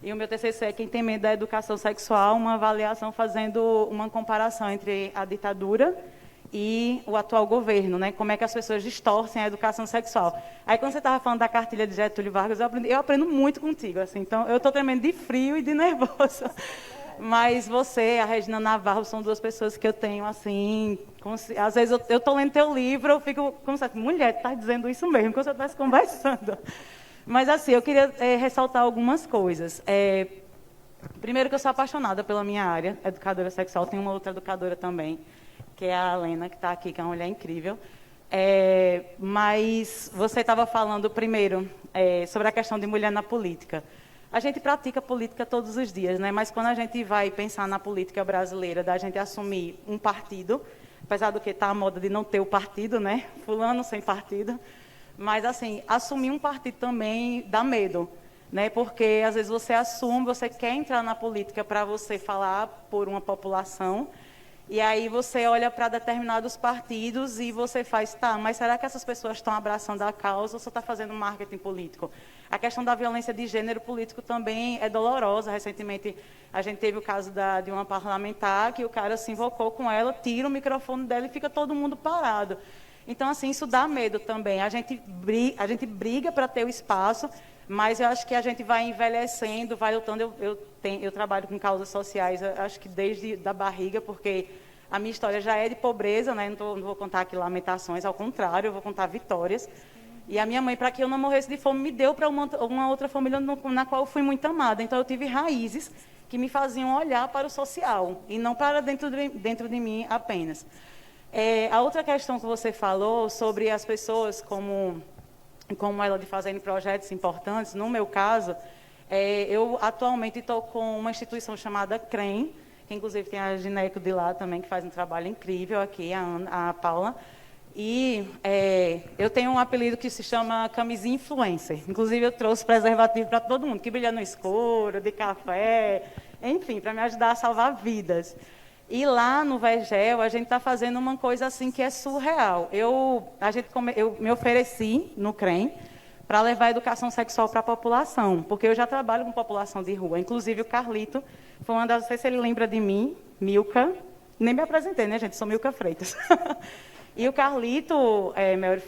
[SPEAKER 5] e o meu TCC é Quem tem medo da educação sexual, uma avaliação fazendo uma comparação entre a ditadura e o atual governo, né? Como é que as pessoas distorcem a educação sexual. Aí, quando você estava falando da cartilha de Getúlio Vargas, eu aprendo muito contigo, assim. Então, eu estou tremendo de frio e de nervosa. Mas você, a Regina Navarro, são duas pessoas que eu tenho, assim... Às vezes eu estou lendo teu livro, eu fico como se... Mulher, está dizendo isso mesmo, como se eu estivesse conversando. Mas, assim, eu queria ressaltar algumas coisas. Primeiro que eu sou apaixonada pela minha área, educadora sexual. Tem uma outra educadora também, que é a Helena, que está aqui, que é uma mulher incrível. Mas você estava falando, primeiro, sobre a questão de mulher na política. A gente pratica política todos os dias, né? Mas quando a gente vai pensar na política brasileira, da gente assumir um partido, apesar do que está a moda de não ter o partido, né? Fulano sem partido. Mas, assim, assumir um partido também dá medo, né? Porque, às vezes, você assume, você quer entrar na política para você falar por uma população, e aí você olha para determinados partidos e você faz, tá, mas será que essas pessoas estão abraçando a causa ou só está fazendo marketing político? A questão da violência de gênero político também é dolorosa. Recentemente, a gente teve o caso de uma parlamentar que o cara se invocou com ela, tira o microfone dela e fica todo mundo parado. Então, assim, isso dá medo também. A gente briga para ter o espaço, mas eu acho que a gente vai envelhecendo, vai lutando. Eu trabalho com causas sociais, acho que desde da barriga, porque a minha história já é de pobreza, né? Não vou contar aqui lamentações, ao contrário, eu vou contar vitórias. E a minha mãe, para que eu não morresse de fome, me deu para uma outra família na qual eu fui muito amada. Então, eu tive raízes que me faziam olhar para o social, e não para dentro de mim apenas. A outra questão que você falou sobre as pessoas como ela de fazerem projetos importantes, no meu caso, eu atualmente estou com uma instituição chamada CREM, que inclusive tem a Gineco de lá também, que faz um trabalho incrível aqui, a Paula. E eu tenho um apelido que se chama Camisinha Influencer. Inclusive, eu trouxe preservativo para todo mundo, que brilha no escuro, de café, enfim, para me ajudar a salvar vidas. E lá no Vergel, a gente está fazendo uma coisa assim que é surreal. Eu me ofereci no CREM para levar a educação sexual para a população, porque eu já trabalho com população de rua. Inclusive, o Carlito foi uma das... Não sei se ele lembra de mim, Milka. Nem me apresentei, né, gente? Sou Milka Freitas. E o Carlito,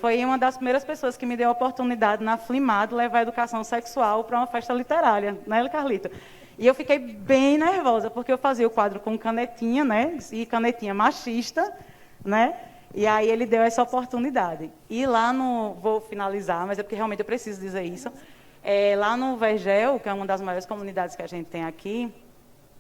[SPEAKER 5] foi uma das primeiras pessoas que me deu a oportunidade na Flimad de levar a educação sexual para uma festa literária, né, Carlito? E eu fiquei bem nervosa, porque eu fazia o quadro com canetinha, né? E canetinha machista, né? E aí ele deu essa oportunidade. E lá vou finalizar, mas é porque realmente eu preciso dizer isso. Lá no Vergel, que é uma das maiores comunidades que a gente tem aqui,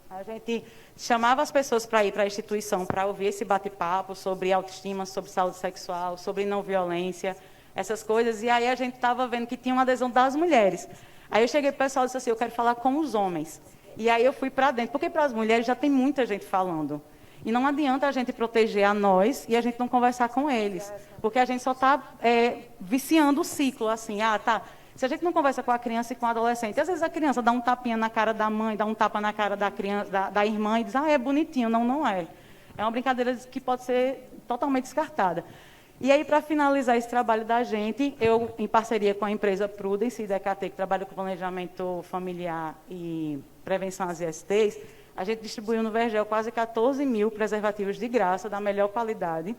[SPEAKER 5] a gente chamava as pessoas para ir para a instituição para ouvir esse bate-papo sobre autoestima, sobre saúde sexual, sobre não violência, essas coisas. E aí a gente estava vendo que tinha uma adesão das mulheres. Aí eu cheguei para o pessoal e disse assim, eu quero falar com os homens. E aí eu fui para dentro, porque para as mulheres já tem muita gente falando. E não adianta a gente proteger a nós e a gente não conversar com eles. Porque a gente só está viciando o ciclo, assim, tá. Se a gente não conversa com a criança e com o adolescente, às vezes a criança dá um tapinha na cara da mãe, dá um tapa na cara da criança, da irmã e diz, é bonitinho. Não, não é. É uma brincadeira que pode ser totalmente descartada. E aí, para finalizar esse trabalho da gente, eu, em parceria com a empresa Prudence e DKT, que trabalha com planejamento familiar e prevenção às ISTs, a gente distribuiu no Vergel quase 14 mil preservativos de graça, da melhor qualidade.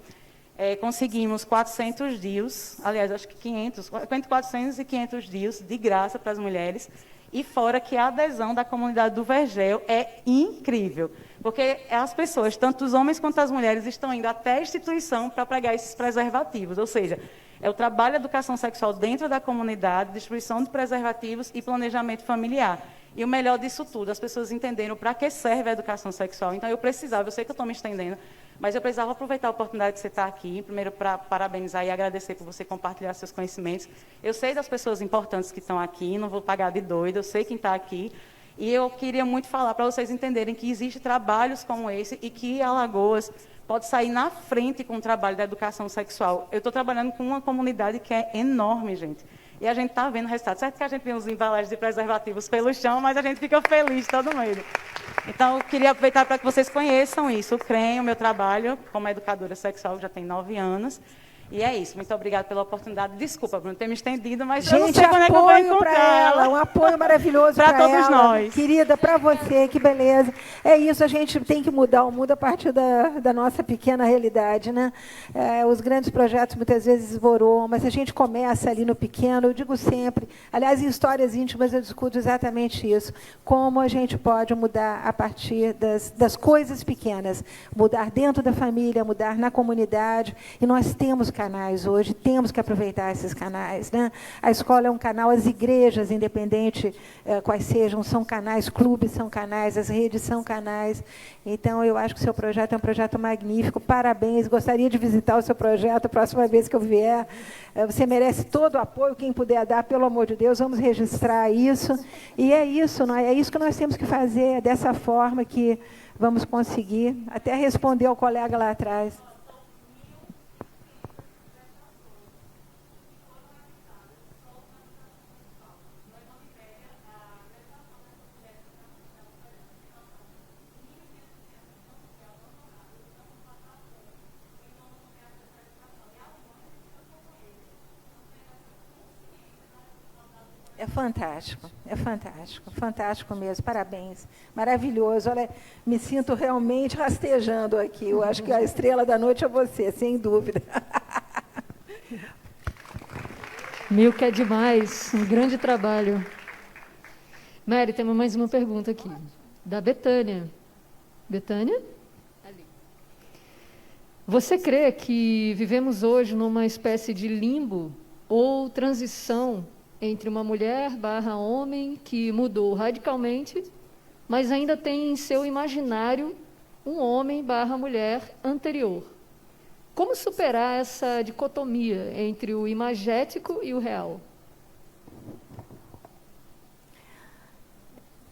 [SPEAKER 5] Conseguimos 400 DIUs, aliás, acho que 500, entre 400 e 500 DIUs de graça para as mulheres. E fora que a adesão da comunidade do Vergel é incrível, porque as pessoas, tanto os homens quanto as mulheres, estão indo até a instituição para pregar esses preservativos, ou seja, é o trabalho de educação sexual dentro da comunidade, distribuição de preservativos e planejamento familiar. E o melhor disso tudo, as pessoas entenderam para que serve a educação sexual. Então, eu sei que eu estou me estendendo, Mas eu precisava aproveitar a oportunidade de você estar aqui, primeiro para parabenizar e agradecer por você compartilhar seus conhecimentos. Eu sei das pessoas importantes que estão aqui, não vou pagar de doida, eu sei quem está aqui. E eu queria muito falar para vocês entenderem que existem trabalhos como esse e que Alagoas pode sair na frente com o trabalho da educação sexual. Eu estou trabalhando com uma comunidade que é enorme, gente. E a gente está vendo resultados. Certo que a gente vê uns embalagens de preservativos pelo chão, mas a gente fica feliz todo mundo. Então, eu queria aproveitar para que vocês conheçam isso. O CREM, o meu trabalho como educadora sexual, já tem 9 anos. E é isso. Muito obrigada pela oportunidade. Desculpa, Bruno, ter me estendido, mas
[SPEAKER 2] gente,
[SPEAKER 5] eu não sei quando é que eu vou encontrar
[SPEAKER 2] ela. Um apoio maravilhoso para
[SPEAKER 5] todos nós.
[SPEAKER 2] Querida, para você, que beleza. É isso, a gente tem que mudar o mundo a partir da nossa pequena realidade, né? Os grandes projetos muitas vezes esvoram, mas a gente começa ali no pequeno, eu digo sempre, aliás, em histórias íntimas eu discuto exatamente isso, como a gente pode mudar a partir das coisas pequenas, mudar dentro da família, mudar na comunidade, e nós temos canais hoje, temos que aproveitar esses canais, né? A escola é um canal, as igrejas, independente quais sejam, são canais, clubes são canais, as redes são canais. Então, eu acho que o seu projeto é um projeto magnífico, parabéns, gostaria de visitar o seu projeto a próxima vez que eu vier. Você merece todo o apoio, quem puder dar, pelo amor de Deus, vamos registrar isso. E é isso que nós temos que fazer, é dessa forma que vamos conseguir, até responder ao colega lá atrás. Fantástico mesmo, parabéns, maravilhoso. Olha, me sinto realmente rastejando aqui, eu acho que a estrela da noite é você, sem dúvida.
[SPEAKER 3] Milka é demais, um grande trabalho. Mary, temos mais uma pergunta aqui, da Betânia. Betânia? Ali. Você crê que vivemos hoje numa espécie de limbo ou transição entre uma mulher / homem que mudou radicalmente, mas ainda tem em seu imaginário um homem / mulher anterior? Como superar essa dicotomia entre o imagético e o real?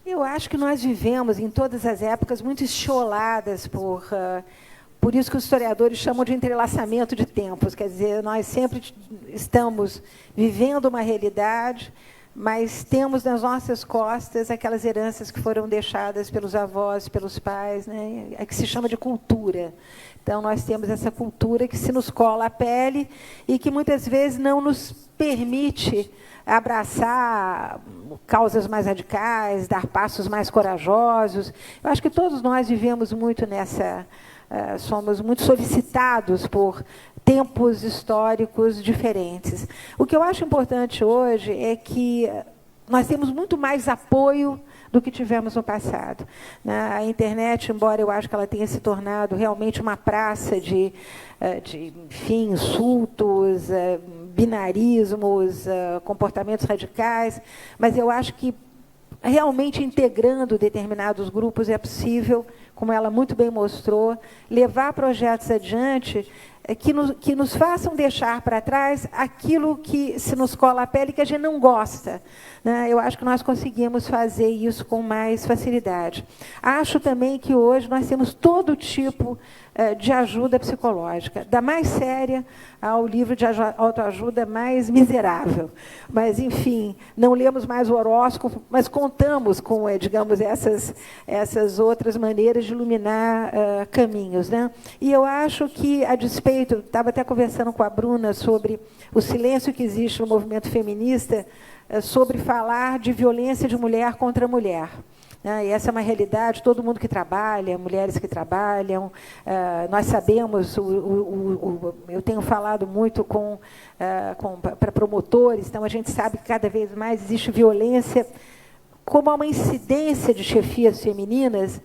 [SPEAKER 2] Eu acho que nós vivemos, em todas as épocas, muito estioladas por isso que os historiadores chamam de entrelaçamento de tempos. Quer dizer, nós sempre estamos vivendo uma realidade, mas temos nas nossas costas aquelas heranças que foram deixadas pelos avós, pelos pais, né? É que se chama de cultura. Então, nós temos essa cultura que se nos cola à pele e que muitas vezes não nos permite abraçar causas mais radicais, dar passos mais corajosos. Eu acho que todos nós vivemos muito nessa... somos muito solicitados por tempos históricos diferentes. O que eu acho importante hoje é que nós temos muito mais apoio do que tivemos no passado. A internet, embora eu acho que ela tenha se tornado realmente uma praça de enfim, insultos, binarismos, comportamentos radicais, mas eu acho que realmente integrando determinados grupos é possível, como ela muito bem mostrou, levar projetos adiante que nos façam deixar para trás aquilo que se nos cola à pele que a gente não gosta. Né? Eu acho que nós conseguimos fazer isso com mais facilidade. Acho também que hoje nós temos todo tipo de ajuda psicológica, da mais séria ao livro de autoajuda mais miserável. Mas, enfim, não lemos mais o horóscopo, mas contamos com, digamos, essas outras maneiras de iluminar caminhos. Né? E eu acho que, a despeito, estava até conversando com a Bruna sobre o silêncio que existe no movimento feminista, sobre falar de violência de mulher contra mulher. E essa é uma realidade, todo mundo que trabalha, mulheres que trabalham, nós sabemos, eu tenho falado muito para promotores, então a gente sabe que cada vez mais existe violência, como há uma incidência de chefias femininas,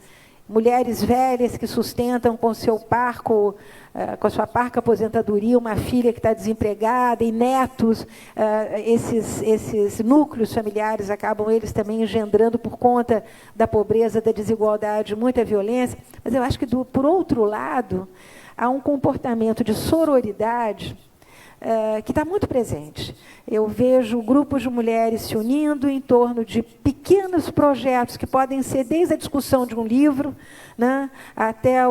[SPEAKER 2] mulheres velhas que sustentam com seu parco, com a sua parca aposentadoria, uma filha que está desempregada, e netos, esses núcleos familiares acabam eles também engendrando, por conta da pobreza, da desigualdade, muita violência. Mas eu acho que, por outro lado, há um comportamento de sororidade que está muito presente. Eu vejo grupos de mulheres se unindo em torno de pequenos projetos que podem ser desde a discussão de um livro, né, até,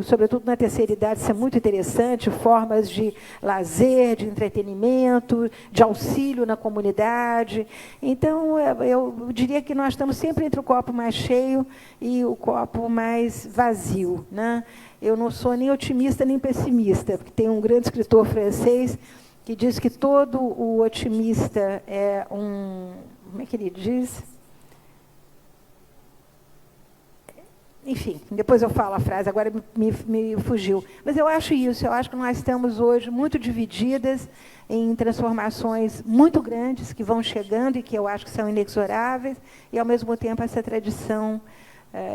[SPEAKER 2] sobretudo na terceira idade, isso é muito interessante, formas de lazer, de entretenimento, de auxílio na comunidade. Então, eu diria que nós estamos sempre entre o copo mais cheio e o copo mais vazio, né? Eu não sou nem otimista nem pessimista, porque tem um grande escritor francês que diz que todo o otimista é um... Como é que ele diz? Enfim, depois eu falo a frase, agora me fugiu. Mas eu acho isso, eu acho que nós estamos hoje muito divididas em transformações muito grandes que vão chegando e que eu acho que são inexoráveis, e, ao mesmo tempo, essa tradição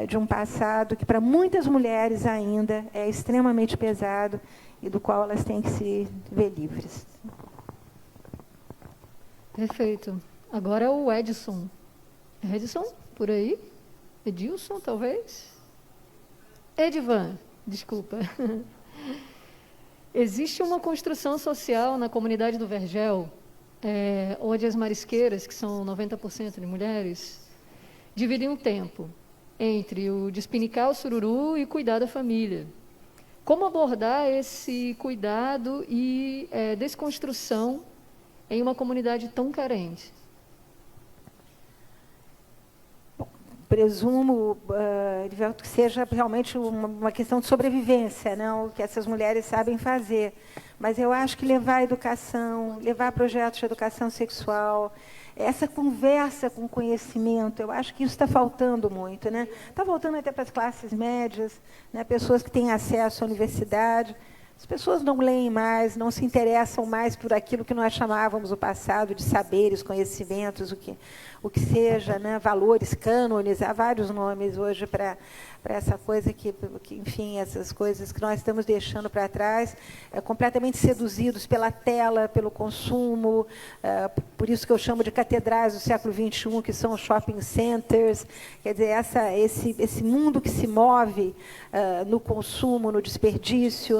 [SPEAKER 2] de um passado que, para muitas mulheres ainda, é extremamente pesado e do qual elas têm que se ver livres.
[SPEAKER 3] Perfeito. Agora o Edson. Edson, por aí? Edilson, talvez? Edivan, desculpa. Existe uma construção social na comunidade do Vergel, onde as marisqueiras, que são 90% de mulheres, dividem um tempo entre o despinicar o sururu e cuidar da família. Como abordar esse cuidado e desconstrução em uma comunidade tão carente?
[SPEAKER 2] Presumo que seja realmente uma questão de sobrevivência, não, o que essas mulheres sabem fazer. Mas eu acho que levar a educação, levar projetos de educação sexual, essa conversa com conhecimento, eu acho que isso está faltando muito, né? Está faltando até para as classes médias, né? Pessoas que têm acesso à universidade. As pessoas não leem mais, não se interessam mais por aquilo que nós chamávamos no passado de saberes, conhecimentos, o que seja, né? Valores, cânones, há vários nomes hoje para essa coisa que, enfim, essas coisas que nós estamos deixando para trás, completamente seduzidos pela tela, pelo consumo, por isso que eu chamo de catedrais do século XXI, que são os shopping centers, quer dizer, esse mundo que se move no consumo, no desperdício,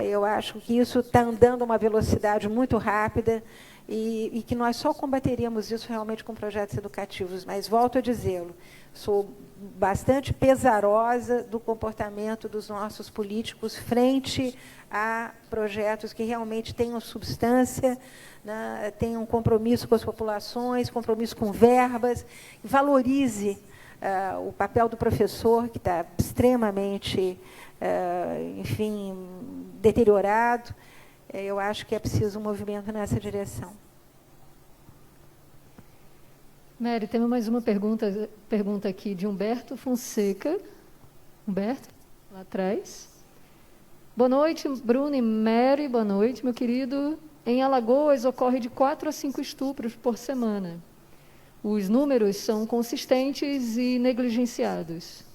[SPEAKER 2] eu acho que isso está andando a uma velocidade muito rápida, e que nós só combateríamos isso realmente com projetos educativos. Mas, volto a dizê-lo, sou bastante pesarosa do comportamento dos nossos políticos frente a projetos que realmente tenham substância, né, tenham compromisso com as populações, compromisso com verbas, valorize o papel do professor, que está extremamente, enfim, deteriorado. Eu acho que é preciso um movimento nessa direção.
[SPEAKER 3] Mary, temos mais uma pergunta aqui de Humberto Fonseca. Humberto, lá atrás. Boa noite, Bruno e Mary. Boa noite, meu querido. Em Alagoas, ocorre de 4 a 5 estupros por semana. Os números são consistentes e negligenciados.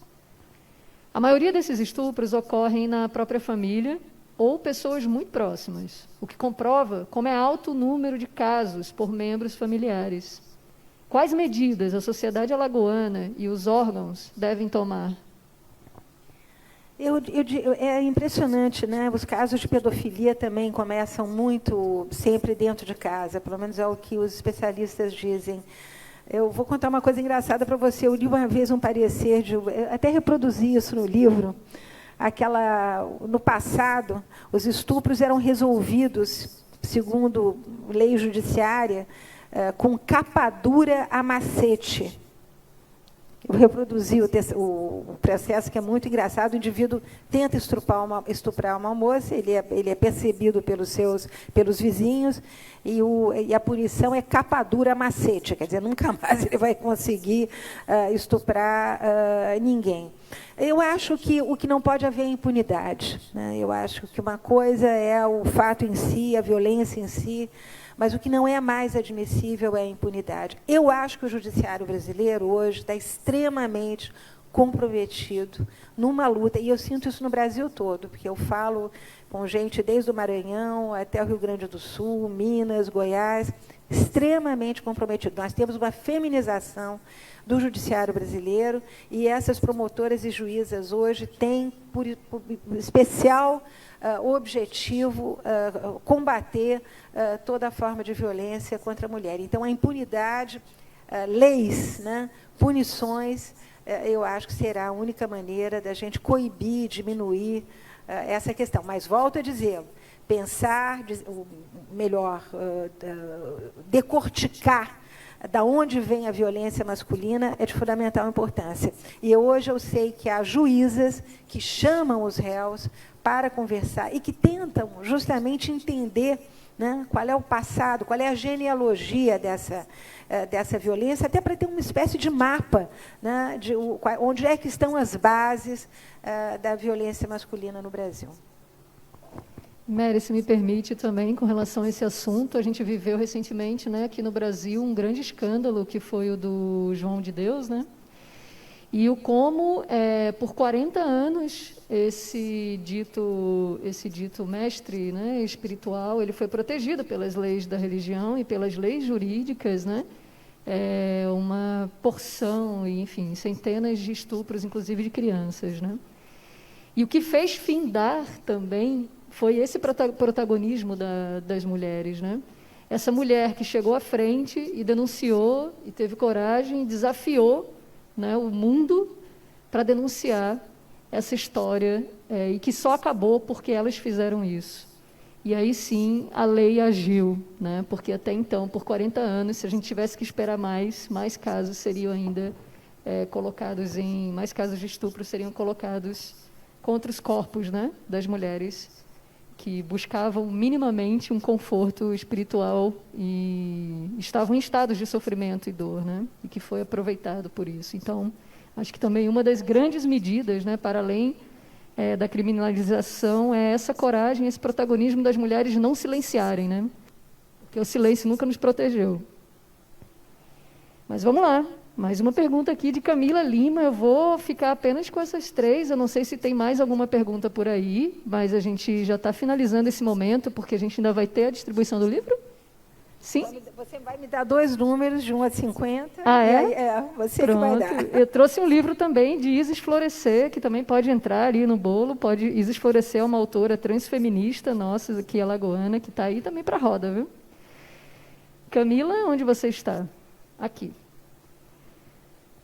[SPEAKER 3] A maioria desses estupros ocorrem na própria família ou pessoas muito próximas, o que comprova como é alto o número de casos por membros familiares. Quais medidas a sociedade alagoana e os órgãos devem tomar?
[SPEAKER 2] É impressionante, né? Os casos de pedofilia também começam muito sempre dentro de casa, pelo menos é o que os especialistas dizem. Eu vou contar uma coisa engraçada para você. Eu li uma vez um parecer, eu até reproduzi isso no livro. No passado, os estupros eram resolvidos, segundo lei judiciária, com capadura a macete. Eu reproduzi o processo, que é muito engraçado. O indivíduo tenta estuprar uma moça, ele é percebido pelos vizinhos, e a punição é capadura a macete, quer dizer, nunca mais ele vai conseguir estuprar ninguém. Eu acho que o que não pode haver é impunidade, né? Eu acho que uma coisa é o fato em si, a violência em si, mas o que não é mais admissível é a impunidade. Eu acho que o judiciário brasileiro hoje está extremamente comprometido numa luta, e eu sinto isso no Brasil todo, porque eu falo com gente desde o Maranhão até o Rio Grande do Sul, Minas, Goiás, extremamente comprometido. Nós temos uma feminização do judiciário brasileiro, e essas promotoras e juízas hoje têm, por especial objetivo, combater toda forma de violência contra a mulher. Então, a impunidade, leis, né, punições, eu acho que será a única maneira da gente coibir, diminuir essa questão. Mas, volto a dizer, pensar, melhor, decorticar da onde vem a violência masculina é de fundamental importância. E hoje eu sei que há juízas que chamam os réus para conversar e que tentam justamente entender, né, qual é o passado, qual é a genealogia dessa violência, até para ter uma espécie de mapa, né, de onde é que estão as bases da violência masculina no Brasil.
[SPEAKER 3] Mary, se me permite também, com relação a esse assunto, a gente viveu recentemente, né, aqui no Brasil, um grande escândalo, que foi o do João de Deus, né? E o como, por 40 anos, esse dito mestre, né, espiritual, ele foi protegido pelas leis da religião e pelas leis jurídicas, né? Uma porção, enfim, centenas de estupros, inclusive de crianças, né? E o que fez findar também foi esse protagonismo das mulheres, né? Essa mulher que chegou à frente e denunciou, e teve coragem, desafiou, né, o mundo para denunciar essa história, e que só acabou porque elas fizeram isso. E aí sim a lei agiu, né? Porque até então, por 40 anos, se a gente tivesse que esperar mais casos seriam ainda colocados mais casos de estupro seriam colocados contra os corpos, né, das mulheres que buscavam minimamente um conforto espiritual e estavam em estados de sofrimento e dor, né? E que foi aproveitado por isso. Então, acho que também uma das grandes medidas, né, para além da criminalização, é essa coragem, esse protagonismo das mulheres não silenciarem, né? Porque o silêncio nunca nos protegeu. Mas vamos lá. Mais uma pergunta aqui de Camila Lima. Eu vou ficar apenas com essas 3. Eu não sei se tem mais alguma pergunta por aí, mas a gente já está finalizando esse momento, porque a gente ainda vai ter a distribuição do livro? Sim?
[SPEAKER 2] Você vai me dar 2 números, de 1 a 50.
[SPEAKER 3] Ah, é?
[SPEAKER 2] Aí, você
[SPEAKER 3] Pronto.
[SPEAKER 2] que vai dar.
[SPEAKER 3] Eu trouxe um livro também de Isis Florescer, que também pode entrar ali no bolo. Isis Florescer é uma autora transfeminista nossa, aqui alagoana, que está aí também para a roda, viu? Camila, onde você está? Aqui.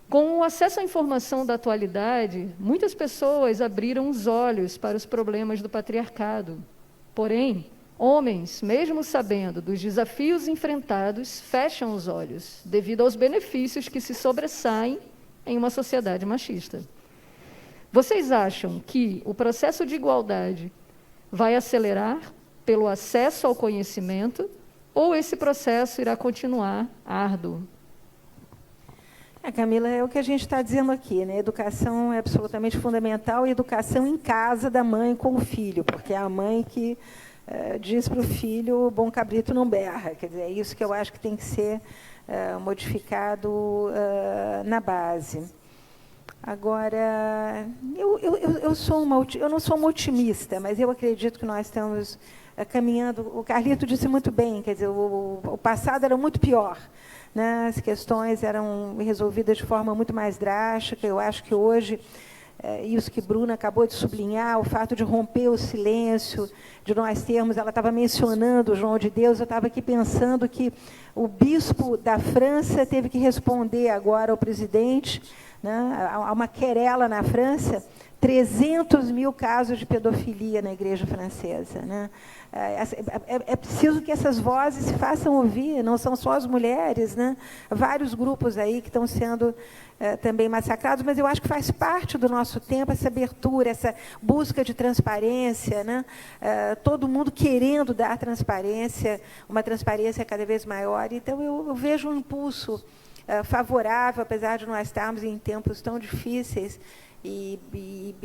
[SPEAKER 3] Com o acesso à informação da atualidade, muitas pessoas abriram os olhos para os problemas do patriarcado. Porém, homens, mesmo sabendo dos desafios enfrentados, fecham os olhos, devido aos benefícios que se sobressaem em uma sociedade machista. Vocês acham que o processo de igualdade vai acelerar pelo acesso ao conhecimento, ou esse processo irá continuar árduo?
[SPEAKER 2] Camila, é o que a gente está dizendo aqui, né? Educação é absolutamente fundamental, e educação em casa da mãe com o filho, porque é a mãe que diz para o filho: bom cabrito não berra. Quer dizer, é isso que eu acho que tem que ser modificado na base. Agora, eu não sou uma otimista, mas eu acredito que nós estamos caminhando. O Carlito disse muito bem, quer dizer, o passado era muito pior, né? As questões eram resolvidas de forma muito mais drástica. Eu acho que hoje, isso que Bruna acabou de sublinhar, o fato de romper o silêncio, de nós termos, ela estava mencionando o João de Deus, eu estava aqui pensando que o bispo da França teve que responder agora ao presidente, né? Há uma querela na França, 300 mil casos de pedofilia na igreja francesa, né? É preciso que essas vozes se façam ouvir, não são só as mulheres, né? Vários grupos aí que estão sendo também massacrados, mas eu acho que faz parte do nosso tempo essa abertura, essa busca de transparência, né? Todo mundo querendo dar transparência, uma transparência cada vez maior. Então, eu vejo um impulso favorável, apesar de nós estarmos em tempos tão difíceis, e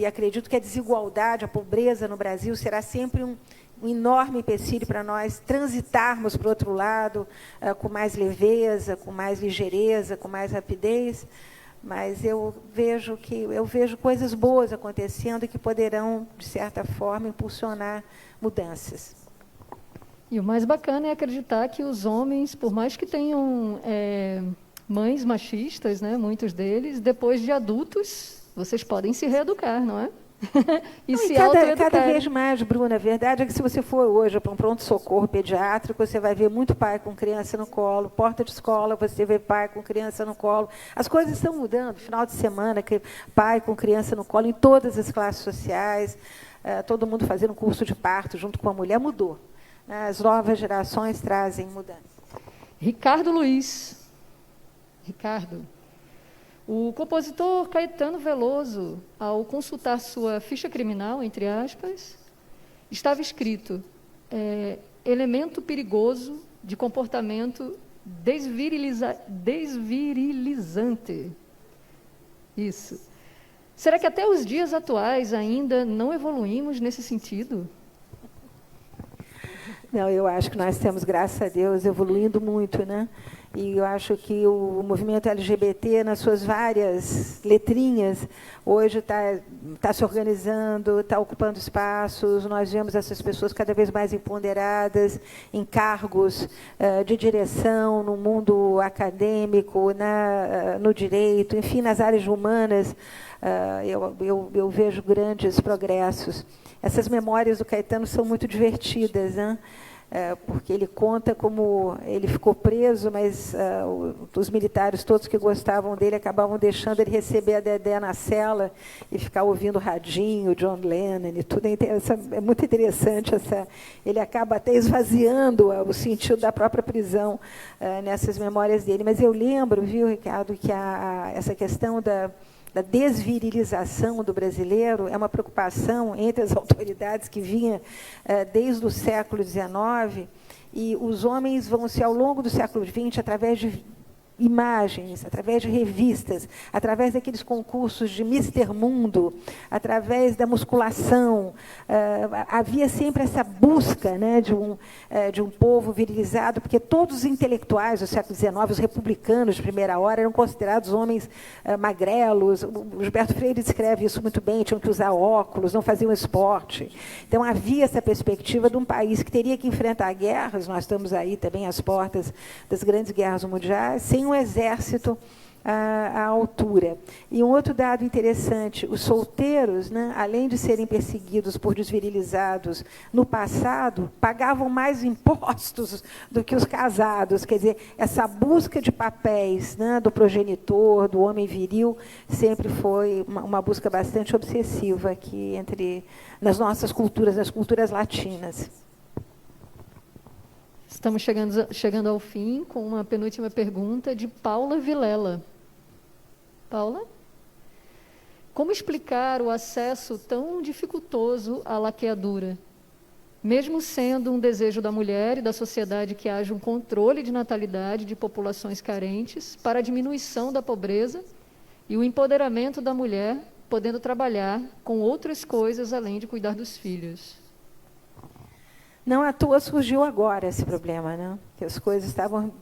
[SPEAKER 2] acredito que a desigualdade, a pobreza no Brasil será sempre um enorme empecilho para nós transitarmos para o outro lado com mais leveza, com mais ligeireza, com mais rapidez. mas eu vejo coisas boas acontecendo que poderão, de certa forma, impulsionar mudanças.
[SPEAKER 3] E o mais bacana é acreditar que os homens, por mais que tenham mães machistas, né, muitos deles, depois de adultos, vocês podem se reeducar, não é? E
[SPEAKER 2] não,
[SPEAKER 3] se
[SPEAKER 2] cada vez mais, Bruna, a verdade é que se você for hoje para um pronto-socorro pediátrico, você vai ver muito pai com criança no colo, porta de escola, você vê pai com criança no colo. As coisas estão mudando, final de semana, pai com criança no colo, em todas as classes sociais, todo mundo fazendo curso de parto junto com a mulher, mudou. As novas gerações trazem mudança.
[SPEAKER 3] Ricardo Luiz. Ricardo. O compositor Caetano Veloso, ao consultar sua ficha criminal, entre aspas, estava escrito elemento perigoso de comportamento desvirilizante. Isso. Será que até os dias atuais ainda não evoluímos nesse sentido?
[SPEAKER 2] Não, eu acho que nós estamos, graças a Deus, evoluindo muito, né? E eu acho que o movimento LGBT, nas suas várias letrinhas, hoje está se organizando, está ocupando espaços. Nós vemos essas pessoas cada vez mais empoderadas, em cargos de direção, no mundo acadêmico, no direito, enfim, nas áreas humanas. Eu vejo grandes progressos. Essas memórias do Caetano são muito divertidas, né? Porque ele conta como ele ficou preso, mas os militares todos que gostavam dele acabavam deixando ele receber a Dedé na cela e ficar ouvindo radinho, John Lennon e tudo. É muito interessante. Ele acaba até esvaziando o sentido da própria prisão nessas memórias dele. Mas eu lembro, viu, Ricardo, que essa questão da desvirilização do brasileiro é uma preocupação entre as autoridades que vinha desde o século XIX, e os homens vão se, ao longo do século XX, através de imagens, através de revistas, através daqueles concursos de Mister Mundo, através da musculação, havia sempre essa busca, né, de um povo virilizado, porque todos os intelectuais do século XIX, os republicanos de primeira hora, eram considerados homens magrelos. O Gilberto Freire descreve isso muito bem, tinham que usar óculos, não faziam esporte. Então, havia essa perspectiva de um país que teria que enfrentar guerras. Nós estamos aí também às portas das grandes guerras mundiais, sem um exército à altura. E um outro dado interessante, os solteiros, né, além de serem perseguidos por desvirilizados no passado, pagavam mais impostos do que os casados. Quer dizer, essa busca de papéis, né, do progenitor, do homem viril, sempre foi uma busca bastante obsessiva aqui nas nossas culturas, nas culturas latinas.
[SPEAKER 3] Estamos chegando ao fim com uma penúltima pergunta de Paula Vilela. Paula? Como explicar o acesso tão dificultoso à laqueadura? Mesmo sendo um desejo da mulher e da sociedade que haja um controle de natalidade de populações carentes para a diminuição da pobreza e o empoderamento da mulher, podendo trabalhar com outras coisas além de cuidar dos filhos.
[SPEAKER 2] Não à toa surgiu agora esse problema, né? Que as coisas estavam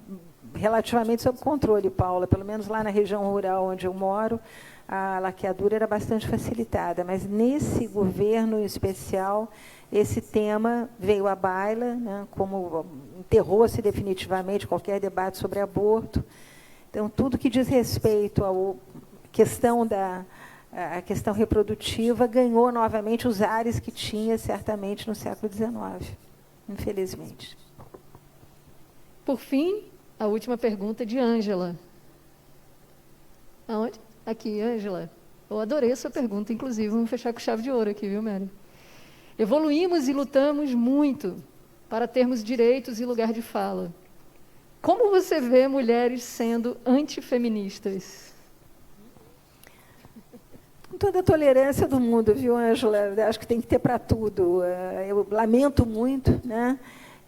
[SPEAKER 2] relativamente sob controle, Paula. Pelo menos lá na região rural onde eu moro, a laqueadura era bastante facilitada. Mas nesse governo em especial, esse tema veio à baila, né? Como enterrou-se definitivamente qualquer debate sobre aborto. Então, tudo que diz respeito à questão a questão reprodutiva ganhou novamente os ares que tinha certamente no século XIX, infelizmente.
[SPEAKER 3] Por fim, a última pergunta de Ângela. Aonde? Aqui, Ângela. Eu adorei essa pergunta, inclusive, vamos fechar com chave de ouro aqui, viu, Mary? Evoluímos e lutamos muito para termos direitos e lugar de fala. Como você vê mulheres sendo antifeministas?
[SPEAKER 2] Toda a tolerância do mundo, viu, Ângela? Acho que tem que ter para tudo. Eu lamento muito, né?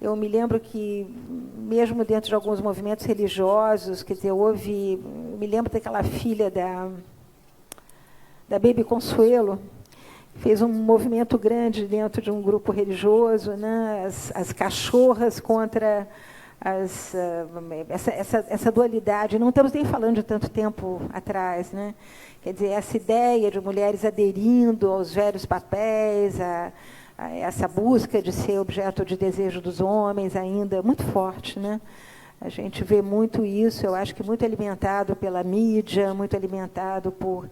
[SPEAKER 2] Eu me lembro que, mesmo dentro de alguns movimentos religiosos, quer dizer, me lembro daquela filha da Baby Consuelo, fez um movimento grande dentro de um grupo religioso, né? As cachorras contra essa dualidade. Não estamos nem falando de tanto tempo atrás, né? Quer dizer, essa ideia de mulheres aderindo aos velhos papéis, a essa busca de ser objeto de desejo dos homens ainda muito forte, né? A gente vê muito isso, eu acho que muito alimentado pela mídia, muito alimentado por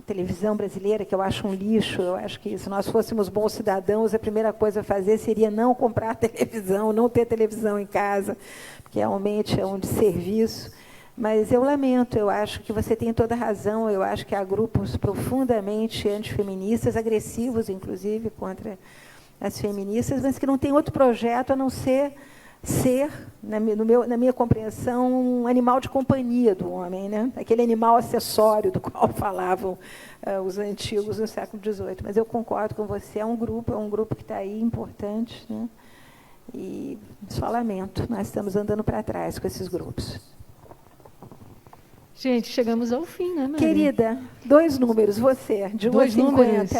[SPEAKER 2] televisão brasileira, que eu acho um lixo. Eu acho que, se nós fôssemos bons cidadãos, a primeira coisa a fazer seria não comprar televisão, não ter televisão em casa, porque realmente é um desserviço. Mas eu lamento, eu acho que você tem toda a razão, eu acho que há grupos profundamente antifeministas, agressivos, inclusive, contra as feministas, mas que não tem outro projeto a não ser, na minha compreensão, um animal de companhia do homem, né? Aquele animal acessório do qual falavam os antigos no século XVIII. Mas eu concordo com você, é um grupo que está aí importante, né? E só lamento, nós estamos andando para trás com esses grupos.
[SPEAKER 3] Gente, chegamos ao fim, né, Maria?
[SPEAKER 2] Querida, 2 números, você, de 1 a 50.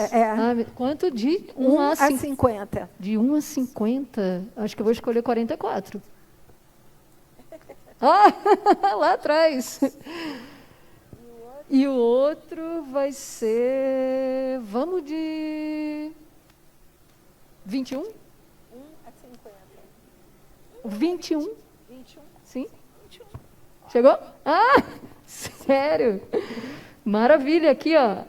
[SPEAKER 3] Quanto de
[SPEAKER 2] 1 a 50?
[SPEAKER 3] De 1 a 50, acho que eu vou escolher 44. Lá atrás. E o outro vai ser, vamos de 21? 1
[SPEAKER 2] a 50.
[SPEAKER 3] 21?
[SPEAKER 2] 21?
[SPEAKER 3] Sim. 21. Chegou? Sério? Maravilha, aqui, ó.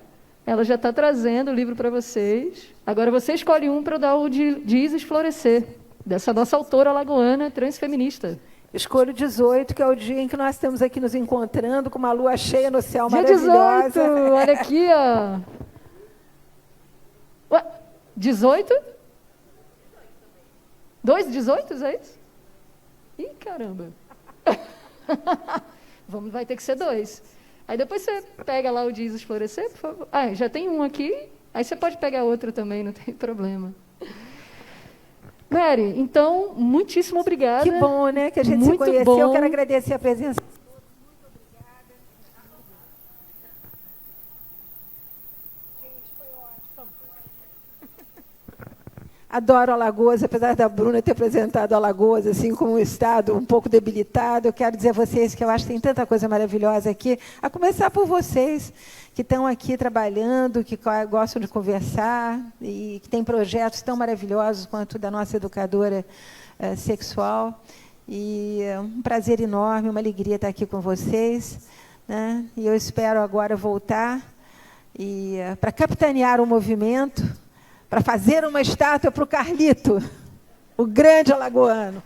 [SPEAKER 3] Ela já está trazendo o livro para vocês. Agora você escolhe um para eu dar o de Isis Florescer, dessa nossa autora alagoana transfeminista.
[SPEAKER 2] Escolho 18, que é o dia em que nós estamos aqui nos encontrando com uma lua cheia no céu
[SPEAKER 3] dia
[SPEAKER 2] maravilhosa.
[SPEAKER 3] 18, olha aqui, ó. Ué, 18? 2 18, é isso? Ih, caramba. Vai ter que ser 2. Aí depois você pega lá o de Isis Florescer, por favor. Já tem um aqui. Aí você pode pegar outro também, não tem problema. Mary, então, muitíssimo obrigada.
[SPEAKER 2] Que bom, né? Que a gente
[SPEAKER 3] Muito
[SPEAKER 2] se conheceu.
[SPEAKER 3] bom.
[SPEAKER 2] Eu quero agradecer a presença. Adoro Alagoas, apesar da Bruna ter apresentado Alagoas assim como um estado um pouco debilitado. Eu quero dizer a vocês que eu acho que tem tanta coisa maravilhosa aqui, a começar por vocês, que estão aqui trabalhando, que gostam de conversar e que têm projetos tão maravilhosos quanto o da nossa educadora sexual. E é um prazer enorme, uma alegria estar aqui com vocês, né? E eu espero agora voltar para capitanear o movimento, para fazer uma estátua para o Carlito, o grande alagoano.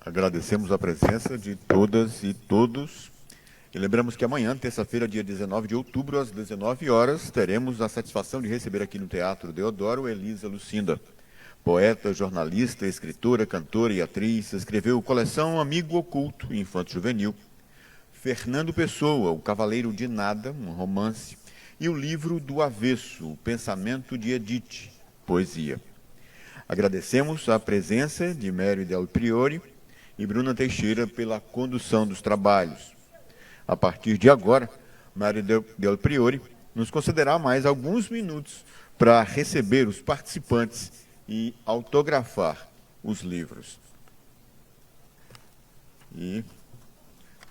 [SPEAKER 1] Agradecemos a presença de todas e todos. E lembramos que amanhã, terça-feira, dia 19 de outubro, às 19 horas, teremos a satisfação de receber aqui no Teatro Deodoro Elisa Lucinda. Poeta, jornalista, escritora, cantora e atriz, escreveu coleção Amigo Oculto, infanto-juvenil. Fernando Pessoa, O Cavaleiro de Nada, um romance, e o livro Do Avesso, O Pensamento de Edith, poesia. Agradecemos a presença de Mary Del Priore e Bruna Teixeira pela condução dos trabalhos. A partir de agora, Mary Del Priore nos concederá mais alguns minutos para receber os participantes e autografar os livros. E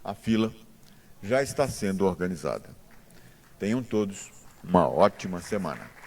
[SPEAKER 1] a fila já está sendo organizada. Tenham todos uma ótima semana.